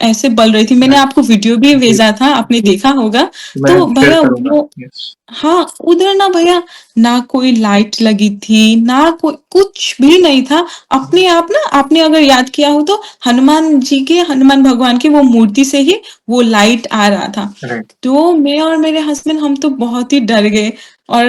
ऐसे बल रही थी। मैंने राइट, आपको वीडियो भी जी, भेजा था, आपने देखा होगा। मैं तो शेयर भैया करूँगा। वो यस। हाँ, उधर ना भैया ना कोई लाइट लगी थी, ना कोई कुछ भी नहीं था। हुँ, अपने आप ना आपने अगर याद किया हो तो हनुमान भगवान की वो मूर्ति से ही वो लाइट आ रहा था। राइट। तो मैं और मेरे हस्बैंड हम तो बहुत ही डर गए और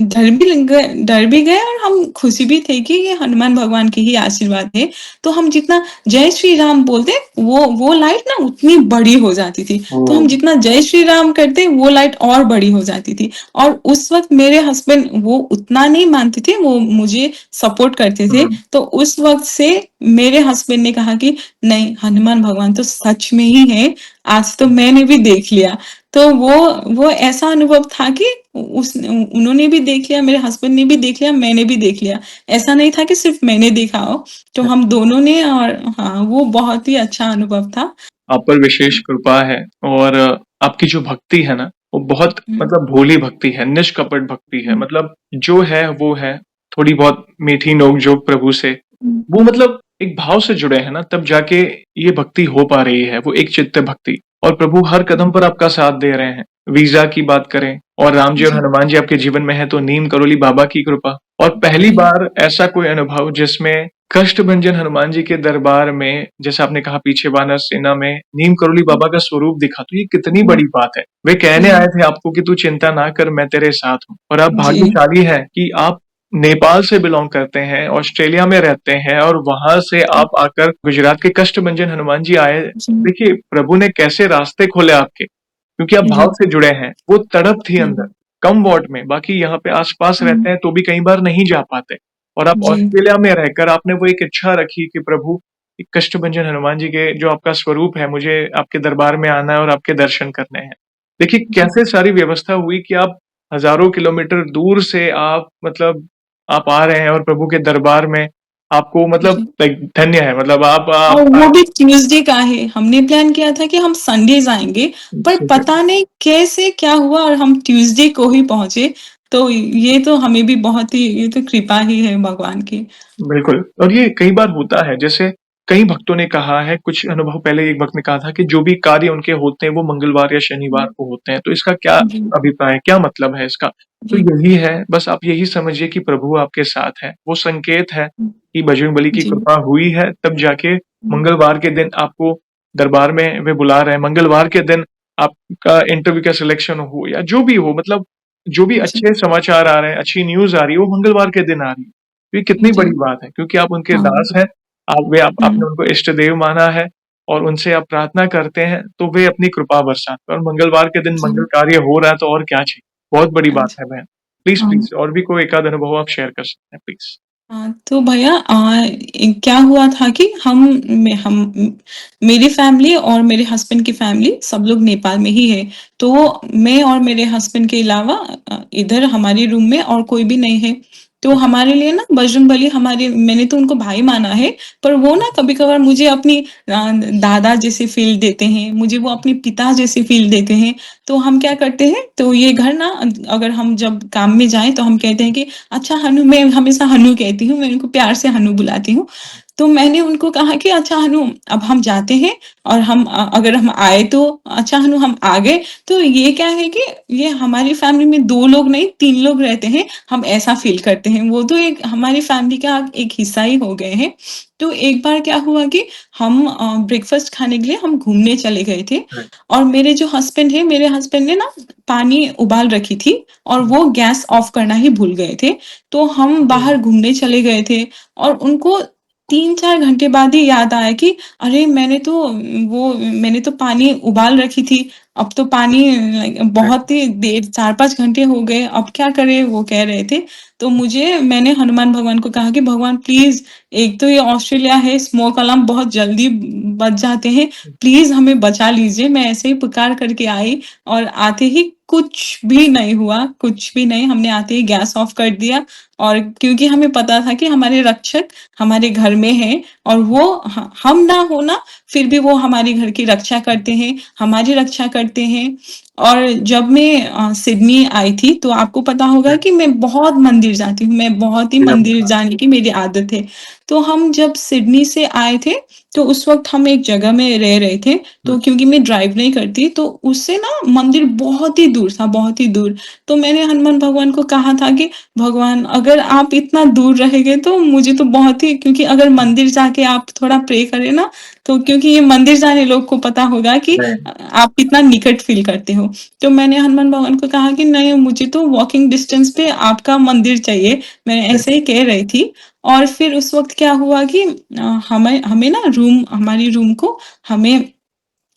डर भी गए और हम खुशी भी थे कि ये हनुमान भगवान की ही आशीर्वाद है। तो हम जितना जय श्री राम बोलते, वो लाइट ना उतनी बड़ी हो जाती थी। तो ओह! हम जितना जय श्री राम करते, वो लाइट और बड़ी हो जाती थी। और उस वक़्त मेरे हस्बैंड वो उतना नहीं मानते थे, वो मुझे सपोर्ट करते थे। हुँ, तो उस वक़्त से मेरे हस्बैंड ने कहा कि नहीं, हनुमान भगवान तो सच में ही है, आज तो मैंने भी देख लिया। तो वो ऐसा अनुभव था कि उन्होंने भी देख लिया, मेरे हस्बैंड ने भी देख लिया, मैंने भी देख लिया। ऐसा नहीं था कि सिर्फ़ मैंने देखा हो, तो हम दोनों ने और हाँ, वो बहुत ही अच्छा अनुभव था। आप पर विशेष कृपा है और आपकी जो भक्ति है ना, वो बहुत हुँ, मतलब भोली भक्ति है, निष्कपट भक्ति है। हुँ, मतलब जो है वो है, थोड़ी बहुत मीठी नोक-झोंक प्रभु से, हुँ, वो मतलब एक भाव से जुड़े हैं ना, तब जाके ये भक्ति हो पा रही है, वो एक चित्त भक्ति। और प्रभु हर कदम पर आपका साथ दे रहे हैं। वीज़ा की बात करें और राम जी और जी, हनुमान जी आपके जीवन में हैं, तो नीम करोली बाबा की कृपा। और पहली जी, बार ऐसा कोई अनुभव जिसमें कष्टभंजन हनुमान जी के दरबार में, जैसे आपने कहा पीछे वानर सेना में नीम करोली बाबा का स्वरूप दिखा, तो ये कितनी जी, बड़ी बात है। वे कहने जी, आए थे आपको कि तू चिंता ना कर, मैं तेरे साथ हूँ। और आप जी, भाग्यशाली हैं कि आप नेपाल से बिलॉन्ग करते हैं, ऑस्ट्रेलिया में रहते हैं और वहां से आप आकर गुजरात के कष्टभंजन हनुमान जी आए। जी, देखिए प्रभु ने कैसे रास्ते खोले आपके, क्योंकि आप जी, भाव से जुड़े हैं। वो तड़प थी अंदर, जी, कम वॉट में, बाकी यहाँ पे आस-पास हुँ, रहते हैं तो भी कई बार नहीं जा पाते। और आप जी, ऑस्ट्रेलिया में रहकर आपने वो एक इच्छा रखी कि प्रभु, एक कष्टभंजन हनुमान जी के जो आपका स्वरूप है, मुझे आपके दरबार में आना है और आपके दर्शन करने हैं। देखिए जी, कैसे सारी व्यवस्था हुई कि आप हज़ारों किलोमीटर दूर से आप मतलब आप आ रहे हैं और प्रभु के दरबार में आपको मतलब जी। लाइक धन्य है, मतलब और वो आप भी ट्यूसडे का है। हमने प्लान किया था कि हम संडे जाएँगे, पर सुपर। पता नहीं कैसे क्या हुआ और हम ट्यूसडे को ही पहुँचे। तो ये तो हमें भी बहुत ही ये तो कृपा ही है भगवान की। बिल्कुल, और ये कई बार होता है, जैसे कई भक्तों ने कहा है, कुछ अनुभव पहले एक भक्त ने कहा था कि जो भी कार्य उनके होते हैं वो मंगलवार या शनिवार हुँ, को होते हैं, तो इसका क्या जी, अभिप्राय है? क्या मतलब है इसका? तो जी, यही है, बस आप यही समझिए कि प्रभु आपके साथ हैं, वो संकेत है हुँ, कि बजरंगबली की जी, कृपा हुई है, तब जाके हुँ, मंगलवार के दिन आपको दरबार में वे बुला रहे हैं, मंगलवार के दिन आपका इंटरव्यू का सिलेक्शन हो या जो भी हो, मतलब जो भी जी, अच्छे समाचार आ रहे हैं, अच्छी न्यूज़ आ रही है, वो मंगलवार के दिन आ रही है। तो ये कितनी जी, बड़ी बात है, क्योंकि आप उनके हाँ, दास हैं, आपने हुँ, उनको इष्ट देव माना है और उनसे आप प्रार्थना करते हैं, तो वे अपनी कृपा बरसाते हैं और मंगलवार के दिन जी, मंगल कार्य हो रहा है तो और क्या चाहिए? बहुत बड़ी बात अच्छा, है बहन। प्लीज़, हाँ। प्लीज़ और भी कोई एक आध अनुभव आप शेयर कर सकते हैं प्लीज़। हाँ, तो भैया क्या हुआ था कि हम मेरी फैमिली और मेरे हस्बैंड की फैमिली सब लोग नेपाल में ही है। तो मैं और मेरे हस्बैंड के अलावा इधर हमारे रूम में और कोई भी नहीं है। तो हमारे लिए ना बजरंगबली हमारे मैंने तो उनको भाई माना है, पर वो ना कभी-कभार मुझे अपनी दादा जैसे फ़ील देते हैं, मुझे वो अपने पिता जैसे फ़ील देते हैं। तो हम क्या करते हैं, तो ये घर ना अगर हम जब काम में जाएँ तो हम कहते हैं कि अच्छा हनु मैं हमेशा हनु कहती हूँ, मैं उनको प्यार से हनु बुलाती हूँ। तो मैंने उनको कहा कि अच्छा हनु अब हम जाते हैं और अगर हम आए तो अच्छा हनु हम आ गए तो ये क्या है कि ये हमारी फैमिली में 2 लोग नहीं 3 लोग रहते हैं, हम ऐसा फ़ील करते हैं। वो तो एक हमारी फैमिली का एक हिस्सा ही हो गए हैं। तो एक बार क्या हुआ कि हम ब्रेकफ़ास्ट खाने के लिए हम घूमने चले गए थे राइट। और मेरे जो हस्बैंड हैं, मेरे हस्बैंड ने ना पानी उबाल रखी थी और हुँ, वो गैस ऑफ करना ही भूल गए थे। तो हम हुँ, बाहर घूमने चले गए थे और उनको 3-4 घंटे बाद ही याद आया कि अरे! मैंने तो पानी उबाल रखी थी। अब तो पानी राइट, बहुत ही देर 4-5 घंटे हो गए, अब क्या करें? वो कह रहे थे। तो मैंने हनुमान भगवान को कहा कि भगवान प्लीज़ एक तो ये ऑस्ट्रेलिया है, स्मोक अलार्म बहुत जल्दी बज जाते हैं। प्लीज़ हमें बचा लीजिए। मैं ऐसे ही पुकार करके आई और आते ही कुछ भी नहीं हुआ, कुछ भी नहीं। हमने आते ही गैस ऑफ कर दिया और क्योंकि हमें पता था कि हमारे रक्षक हमारे घर में हैं और वो हम ना हो ना, फिर भी वो हमारे घर की रक्षा करते हैं, हमारी रक्षा करते हैं। और जब मैं सिडनी आई थी, तो आपको पता होगा राइट, कि मैं बहुत मंदिर जाती हूँ, मैं बहुत ही जी, आपने मंदिर कहा। जाने की मेरी आदत है। तो हम जब सिडनी से आए थे, तो उस वक़्त हम एक जगह में रह रहे थे, हुँ, तो क्योंकि मैं ड्राइव नहीं करती, तो उससे ना मंदिर बहुत ही दूर था, बहुत ही दूर। तो मैंने हनुमान भगवान को कहा था कि भगवान अगर आप इतना दूर रहेंगे तो मुझे तो बहुत ही क्योंकि अगर हुँ, मंदिर जाके आप थोड़ा प्रे करें ना, तो क्योंकि ये मंदिर जाने लोग को पता होगा कि राइट, आप कितना निकट फ़ील करते हो। तो मैंने हनुमान भगवान को कहा कि नहीं मुझे तो वॉकिंग डिस्टेंस पे आपका मंदिर चाहिए, मैं राइट, ऐसे ही कह रही थी। और फिर उस वक़्त क्या हुआ कि हमें हमें ना हमारी रूम को हमें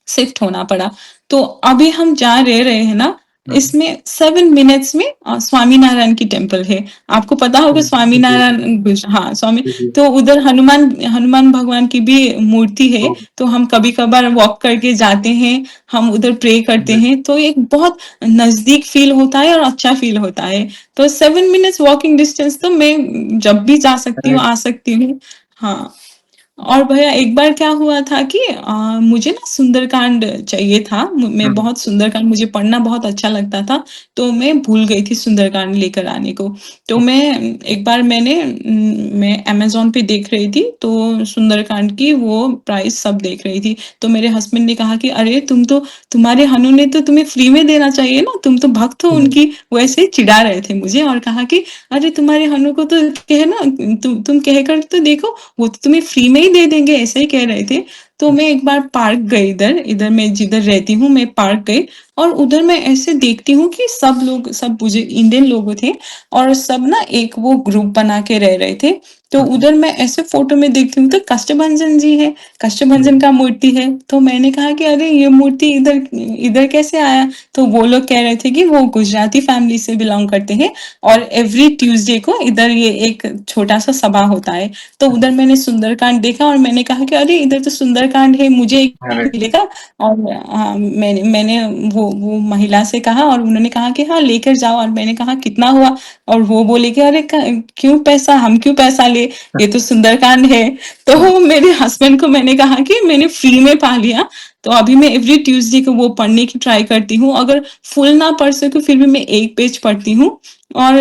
शिफ्ट होना पड़ा। तो अभी हम जहाँ रह रहे हैं ना, हुँ, इसमें 7 मिनट्स में स्वामीनारायण की टेम्पल है। आपको पता होगा हुँ, जी, स्वामीनारायण हाँ, स्वामी जी, जी, तो उधर हनुमान हनुमान भगवान की भी मूर्ति है, ओह! तो हम कभी-कभार वॉक करके जाते हैं, हम उधर प्रे करते राइट, हैं, तो एक बहुत नज़दीक फ़ील होता है और अच्छा फ़ील होता है। तो 7 मिनट्स वॉकिंग डिस्टेंस तो मैं जब भी जा सकती हूँ, राइट, आ सकती हूँ। हाँ। और भैया एक बार क्या हुआ था कि मुझे ना सुंदरकांड चाहिए था। मैं हुँ, बहुत सुंदरकांड मुझे पढ़ना बहुत अच्छा लगता था, तो मैं भूल गई थी सुंदरकांड लेकर आने को। तो एक बार मैं अमेज़न पे देख रही थी, तो सुंदरकांड की वो प्राइस सब देख रही थी। तो मेरे हस्बैंड ने कहा कि अरे तुम्हारे हनु ने तो तुम्हें फ्री में देना चाहिए ना, तुम तो भक्त हो हुँ, उनकी। वो ऐसे ही चिढ़ा रहे थे मुझे और कहा कि अरे तुम्हारे हनु को तो कहना तुम कह कर तो देखो वो तो तुम्हें फ्री में ही दे देंगे, ऐसा ही कह रहे थे। तो मैं एक बार पार्क गई इधर, इधर मैं जिधर रहती हूँ, मैं पार्क गई और उधर मैं ऐसे देखती हूँ कि सब मुझे इंडियन लोग थे और सब ना एक वो ग्रुप बना के रह रहे थे। तो हुँ, उधर मैं ऐसे फ़ोटो में देखती हूँ तो कष्टभंजन जी हैं, हुँ, कष्टभंजन का मूर्ति है। तो मैंने कहा कि अरे ये मूर्ति इधर इधर कैसे आया? तो वो लोग कह रहे थे कि वो गुजराती फैमिली से बिलॉन्ग करते हैं और एवरी ट्यूसडे को इधर ये एक छोटा-सा सभा होता है। तो हुँ, उधर मैंने सुंदरकांड देखा और मैंने कहा कि अरे इधर तो सुंदरकांड है मुझे एक हाँ, राइट, मिलेगा और मैंने वो महिला से कहा और उन्होंने कहा कि हाँ लेकर जाओ और मैंने कहा कितना हुआ और वो बोले कि अरे क्यों पैसा ले ये तो सुंदरकांड है। हुँ, तो मेरे हस्बैंड को मैंने कहा कि मैंने फ्री में पा लिया तो अभी मैं एवरी ट्यूसडे को वो पढ़ने की ट्राई करती हूँ अगर फुल ना पढ़ सकूं फिर भी मैं एक पेज पढ़ती हूँ और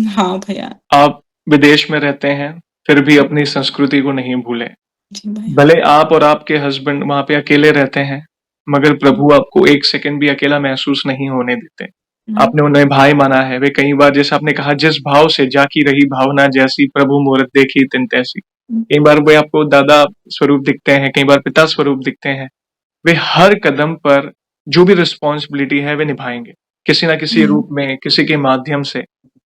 हाँ भैया आप विदेश में रहते हैं, फिर भी अपनी संस्कृति को नहीं भूले। जी भैया भले आप और आपके हस्बैंड वहाँ पे अकेले रहते हैं, मगर प्रभु आपको 1 सेकंड भी अकेला महसूस नहीं होने देते। हम्म, आपने उन्हें भाई माना है, वे कई बार जैसे आपने कहा जिस भाव से जाकी रही भावना जैसी प्रभु मूरत देखी तिन तैसी। कई बार वे आपको दादा स्वरूप दिखते हैं, कई बार पिता स्वरूप दिखते हैं। वे हर कदम पर जो भी रिस्पॉन्सिबिलिटी है वे निभाएँगे। किसी न किसी हम्म, रूप में, किसी के माध्यम से।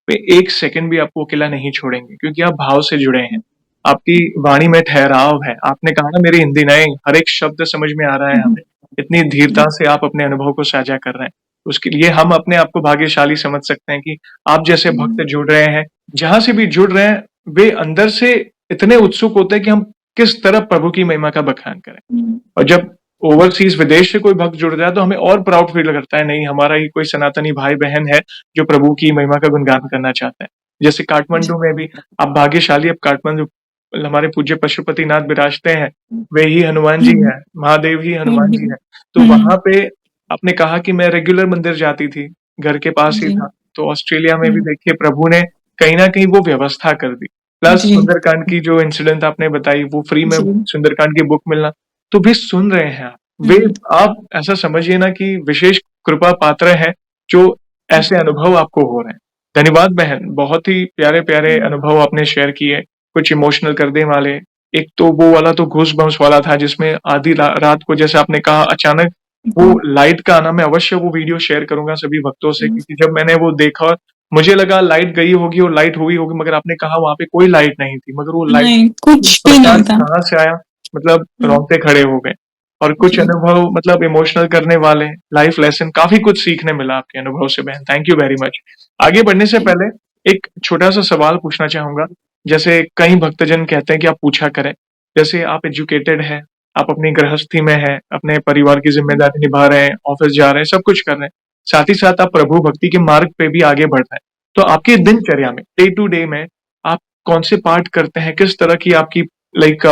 वे 1 सेकंड भी आपको अकेला नहीं छोड़ेंगे क्योंकि आप भाव से जुड़े हैं। आपकी वाणी में ठहराव है। आपने कहा ना मेरी हिंदी नहीं, हर एक शब्द समझ में आ रहा है हम्म, हमें। इतनी धीरता से आप अपने अनुभव को साझा कर रहे हैं। उसके लिए हम अपने आप को भाग्यशाली समझ सकते हैं कि आप जैसे भक्त हम्म, जुड़ रहे हैं, जहाँ से भी जुड़ रहे हैं, वे अंदर से इतने उत्सुक होते हैं कि हम किस तरह प्रभु की महिमा का बखान करें। हम्म, और जब ओवरसीज़ विदेश से कोई भक्त जुड़ जाए तो हमें और प्राउड फ़ील करता है, नहीं हमारा ही कोई सनातनी भाई-बहन है, जो प्रभु की महिमा का गुणगान करना चाहता है। जैसे जी, काठमांडू में भी आप भाग्यशाली अब काठमांडू हमारे पूज्य पशुपतिनाथ विराजते हैं, वे ही हनुमान जी हम्म, हैं, महादेव ही हनुमान जी हम्म, हैं। तो वहाँ पे आपने कहा कि मैं रेगुलर मंदिर जाती थी, घर के पास ही जी, था। तो ऑस्ट्रेलिया में भी हम्म, देखिए प्रभु ने कहीं न कहीं वो व्यवस्था कर दी। प्लस जी। सुंदरकांड की जो इंसिडेंट आपने बताई, वो फ्री में जी। सुंदरकांड की बुक मिलना, तो वे सुन रहे हैं आप। वे हुँ, आप ऐसा समझिए ना कि विशेष कृपा पात्र हैं, जो ऐसे अनुभव आपको हो रहे हैं। धन्यवाद बहन, बहुत ही प्यारे-प्यारे हुँ, अनुभव आपने शेयर किए, कुछ इमोशनल कर देने वाले। एक तो वो वाला तो गूज़बम्प्स वाला था जिसमें आधी रात को जैसे आपने कहा अचानक वो हुँ, लाइट का आना, मैं अवश्य वो वीडियो शेयर करूँगा सभी भक्तों से, हुँ। क्योंकि जब मैंने वो देखा मुझे लगा लाइट गई होगी और लाइट हुई होगी, मगर आपने कहा वहाँ पे कोई लाइट नहीं थी, मगर वो लाइट नहीं, किस कुछ भी नहीं प्रकार था। कहाँ से आया, मतलब हुँ, रोंगटे खड़े हो गए। और कुछ जी, अनुभव मतलब इमोशनल करने वाले, लाइफ लेसन, काफ़ी कुछ सीखने मिला आपके अनुभव से बहन, थैंक यू वेरी मच। आगे बढ़ने से थैंक पहले एक छोटा-सा सवाल पूछना चाहूँगा, जैसे कई भक्तजन कहते हैं कि आप पूछा करें, जैसे आप एजुकेटेड हैं, आप अपनी गृहस्थी में हैं, अपने परिवार की यू। ज़िम्मेदारी निभा रहे हैं, ऑफ़िस जा रहे हैं, सब कुछ कर रहे हैं। साथ ही साथ आप प्रभु भक्ति के मार्ग पे भी आगे बढ़ रहे हैं। तो आपकी जी। दिनचर्या में, डे टू डे में आप कौन से पाठ करते हैं? किस तरह की आपकी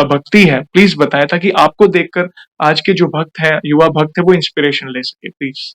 भक्ति है? प्लीज़ बताएँ ताकि आपको देखकर आज के जो भक्त हैं, युवा भक्त हैं, वो इंस्पिरेशन ले सकें, प्लीज़।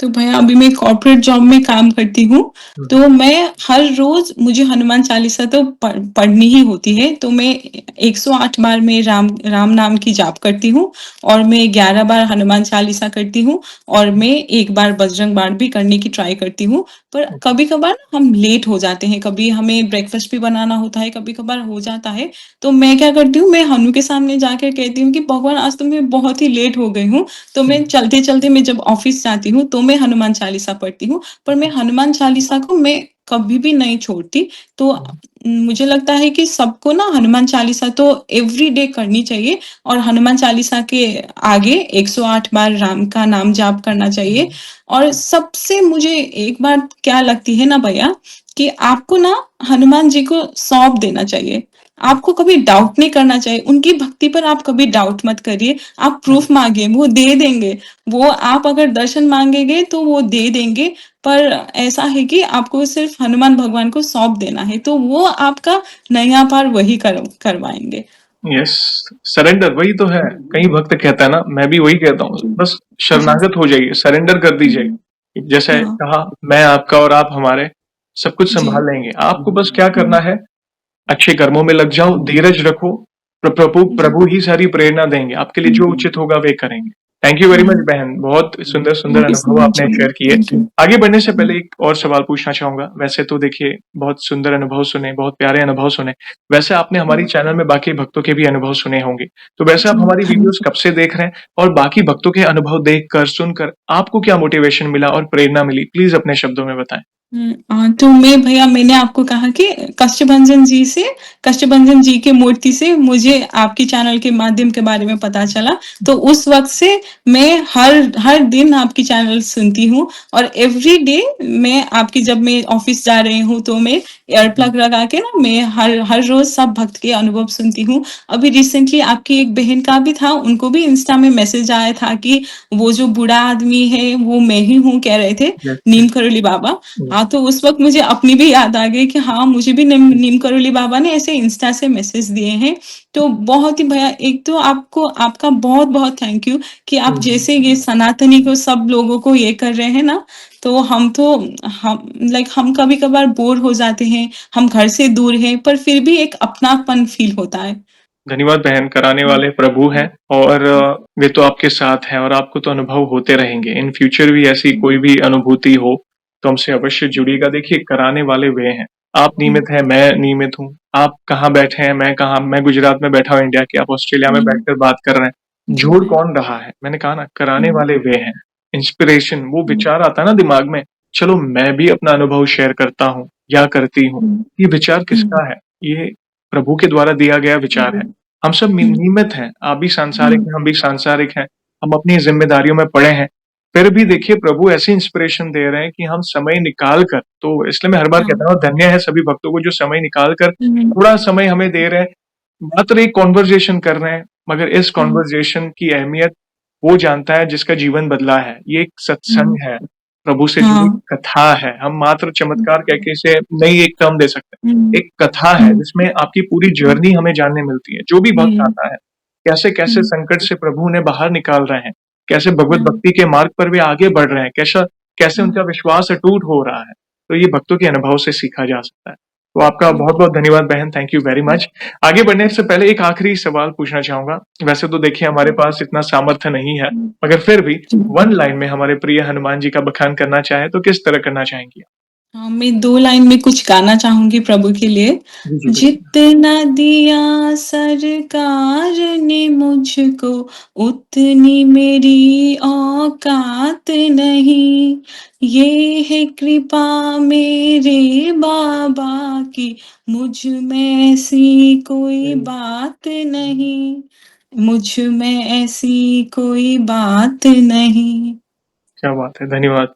तो भैया अभी मैं कॉर्पोरेट जॉब में काम करती हूँ, हुँ, तो मैं हर रोज़ मुझे हनुमान चालीसा तो पढ़नी ही होती है, तो मैं 108 बार मैं राम राम नाम की जाप करती हूँ और मैं 11 बार हनुमान चालीसा करती हूँ और हुँ, मैं 1 बार बजरंग बाण भी करने की ट्राई करती हूँ। पर हुँ, कभी-कभार ना हम लेट हो जाते हैं, कभी हमें ब्रेकफ़ास्ट भी बनाना होता है, कभी-कभार हो जाता है, तो मैं क्या करती हूँ, मैं हनु के सामने जाकर कहती हूँ कि भगवान आज तो मैं बहुत ही लेट हो गई हूँ, तो हुँ, मैं चलते-चलते मैं जब ऑफ़िस जाती हूँ, तो मैं हनुमान चालीसा पढ़ती हूँ, पर मैं हनुमान चालीसा को मैं कभी भी नहीं छोड़ती। तो हुँ, मुझे लगता है कि सबको ना हनुमान चालीसा तो एवरीडे करनी चाहिए और हनुमान चालीसा के आगे 108 बार राम का नाम जाप करना चाहिए। हुँ, और सबसे मुझे एक बात क्या लगती है ना भैया, कि आपको ना हनुमान जी को सौंप देना चाहिए। आपको कभी डाउट नहीं करना चाहिए, उनकी भक्ति पर आप कभी डाउट मत करिए। आप हुँ, प्रूफ़ माँगिए, वो दे देंगे। वो आप अगर दर्शन माँगेंगे तो वो दे देंगे, पर ऐसा है कि आपको सिर्फ़ हनुमान भगवान को सौंप देना है, तो वो आपका नैया पार वही करवाएँगे। यस, सरेंडर वही तो है। कई भक्त कहता है ना, मैं भी वही कहता हूँ, जी, बस जी। शरणागत हो जाइए, सरेंडर कर दीजिए। हुँ, जैसे हाँ। कहा, मैं आपका और आप हमारे, सब कुछ जी। सँभाल लेंगे। आपको बस क्या करना हुँ, है, अच्छे कर्मों में लग जाओ, धीरज रखो, प्रभु जी। प्रभु ही सारी प्रेरणा देंगे, आपके लिए जो हुँ, उचित होगा वे करेंगे। थैंक यू वेरी मच हुँ। बहन, बहुत सुंदर-सुंदर थैंक यू सो अनुभव मच। आपने शेयर किए। Thank you. आगे बढ़ने से हुँ, पहले एक और सवाल पूछना चाहूँगा, वैसे तो देखिए बहुत सुंदर अनुभव सुने, बहुत प्यारे अनुभव सुने, वैसे आपने हमारी हुँ। चैनल में बाकी भक्तों के भी अनुभव सुने होंगे। तो वैसे जी, आप हमारी हाँ वीडियोज़ जी। कब से देख रहे हैं और बाकी भक्तों के अनुभव देखकर, सुनकर आपको क्या मोटिवेशन मिला और प्रेरणा मिली? प्लीज़ अपने शब्दों में बताएँ। तो मैंने आपको कहा कि कष्टभंजन जी की मूर्ति से मुझे आपके चैनल के माध्यम के बारे में पता चला। तो उस वक़्त से मैं हर हर दिन आपकी चैनल सुनती हूँ और एवरी डे मैं आपकी जब मैं ऑफ़िस जा रही हूँ, तो मैं एयर हुँ, प्लग लगा के ना मैं हर हर रोज़ सब भक्त के अनुभव सुनती हूँ। अभी रिसेंटली आपकी एक बहन का भी था, उनको भी इंस्टा में मैसेज आया था कि वो जो बूढ़ा आदमी है, वो मैं ही हूँ, कह रहे थे, यस, नीम यस, करोली बाबा। हाँ, यस, तो उस वक़्त मुझे अपनी भी याद आ गई कि हाँ, मुझे भी नीम करोली बाबा ने ऐसे इंस्टा से मैसेज दिए हैं। तो बहुत ही भैया, एक तो आपको आपका बहुत-बहुत थैंक यू कि आप हुँ। जैसे ये सनातनी को सब लोगों को ये कर रहे हैं ना, तो हम कभी-कभार बोर हो जाते हैं, हम घर से दूर हैं, पर फिर भी एक अपनापन फ़ील होता है। धन्यवाद बहन, कराने हुँ, वाले प्रभु हैं हुँ, और वे तो आपके साथ हैं और आपको तो अनुभव होते रहेंगे। इन फ्यूचर भी ऐसी हुँ, कोई भी अनुभूति हो, तो हमसे अवश्य जुड़िएगा। देखिए, कराने वाले वे हैं। आप हुँ, नियमित हैं, मैं नियमित हूँ। आप कहाँ बैठे हैं, मैं कहाँ, मैं गुजरात में बैठा हूँ इंडिया के, आप ऑस्ट्रेलिया में हुँ, बैठकर बात कर रहे हैं। जी जोड़ भैया। कौन रहा है? मैंने कहा ना, कराने हुँ, वाले वे हैं। इंस्पिरेशन, वो हुँ, विचार आता है ना दिमाग में, चलो मैं भी अपना अनुभव शेयर करता हूँ या करती हूँ। हुँ, ये विचार हुँ, किसका है? ये प्रभु के द्वारा दिया गया विचार है। हुँ, हम सब हुँ, निमित्त हैं, आप भी सांसारिक हुँ, हैं, हम भी सांसारिक हैं, हम अपनी ज़िम्मेदारियों में पड़े हैं। फिर भी देखिए प्रभु ऐसी इंस्पिरेशन दे रहे हैं कि हम समय निकाल कर, तो इसलिए मैं हर बार हाँ। कहता हूँ धन्य है सभी भक्तों को जो समय निकाल कर हुँ, थोड़ा समय हमें दे रहे हैं, मात्र एक कन्वर्सेशन कर रहे हैं, मगर इस हुँ, कन्वर्सेशन की अहमियत वो जानता है जिसका जीवन बदला है। ये एक सत्संग हुँ, है, प्रभु से जुड़ी हाँ। कथा है। हम मात्र हुँ, चमत्कार कह के इसे नई एक टर्म दे सकते हैं। हुँ, एक कथा है हुँ, जिसमें आपकी पूरी हुँ, जर्नी हमें जानने मिलती है। जो भी भक्त हुँ, आता है, कैसे-कैसे हुँ, संकट से प्रभु उन्हें बाहर निकाल रहे हैं, कैसे भगवत हुँ, भक्ति के मार्ग पर वे आगे बढ़ रहे हैं, कैसे हुँ। उनका विश्वास अटूट हो रहा है। तो ये भक्तों के अनुभव से सीखा जा सकता है। तो आपका बहुत-बहुत धन्यवाद बहन, थैंक यू वेरी मच। आगे बढ़ने से पहले एक आखिरी सवाल पूछना चाहूँगा। वैसे तो देखिए हमारे पास इतना सामर्थ्य नहीं है, मगर फिर भी वन लाइन में हमारे प्रिय हनुमान जी का बखान करना चाहें तो किस तरह करना चाहेंगी? हाँ, मैं 2 लाइन में कुछ गाना चाहूँगी प्रभु के लिए। जी, जी, बिल्कुल। जितना दिया सरकार ने मुझको, उतनी मेरी औकात नहीं। ये है कृपा मेरे बाबा की, मुझ में ऐसी कोई बात नहीं, मुझ में ऐसी कोई बात नहीं। क्या बात है, धन्यवाद।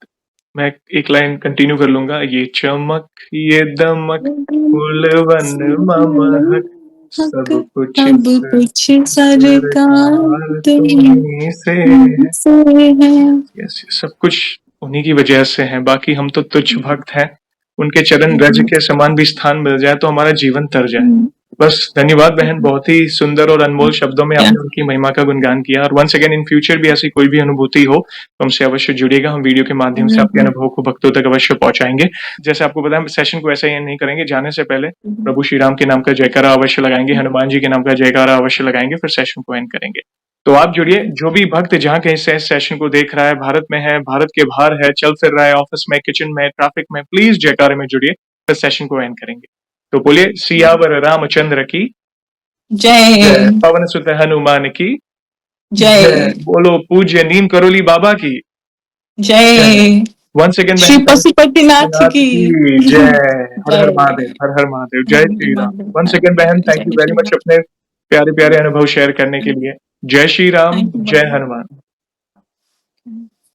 मैं एक लाइन कंटिन्यू कर लूँगा, ये चमक, ये दमक, फूलवन ममहक, हक सब कुछ सब कुछ सरकार सरकार तुम्हीं से तुम्हीं है। से है। यस, सब कुछ उन्हीं की वजह से है, बाकी हम तो तुच्छ भक्त हैं। उनके चरण रज के समान भी स्थान मिल जाए तो हमारा जीवन तर जाए। बस धन्यवाद बहन, बहुत ही सुंदर और अनमोल शब्दों में क्या आपने उनकी महिमा का गुणगान किया और वंस अगेन इन फ्यूचर भी ऐसी कोई भी अनुभूति हो, तो हमसे अवश्य जुड़िएगा। हम वीडियो के माध्यम से आपके अनुभव को भक्तों तक अवश्य पहुँचाएँगे। जैसे आपको पता है हम सेशन को ऐसे ही एंड नहीं करेंगे, जाने से पहले प्रभु श्री राम के नाम का जयकारा अवश्य लगाएँगे, हनुमान जी के नाम का जयकारा अवश्य लगाएँगे, फिर सेशन को एंड करेंगे। तो आप जुड़िए, जो भी भक्त जहाँ कहीं से इस सेशन को देख रहा है, भारत में है, भारत के बाहर है, चल फिर रहा है, ऑफिस में, किचन में, ट्रैफिक में, प्लीज जयकारे में जुड़िए, फिर सेशन को एंड करेंगे। तो बोलिए सियावर रामचंद्र की जय जय, पवन सुत हनुमान की जय, जय बोलो पूज्य नीम करोली बाबा की जय। जय वंस अगेन श्री बहन पशुपतिनाथ नाथ की की जय। हर हर जय। महादेव, हर हर महादेव, जय श्री राम। वंस अगेन बहन थैंक यू जय वेरी श्री मच अपने प्यारे प्यारे अनुभव शेयर करने के लिए। जय श्री राम, राम। जय हनुमान।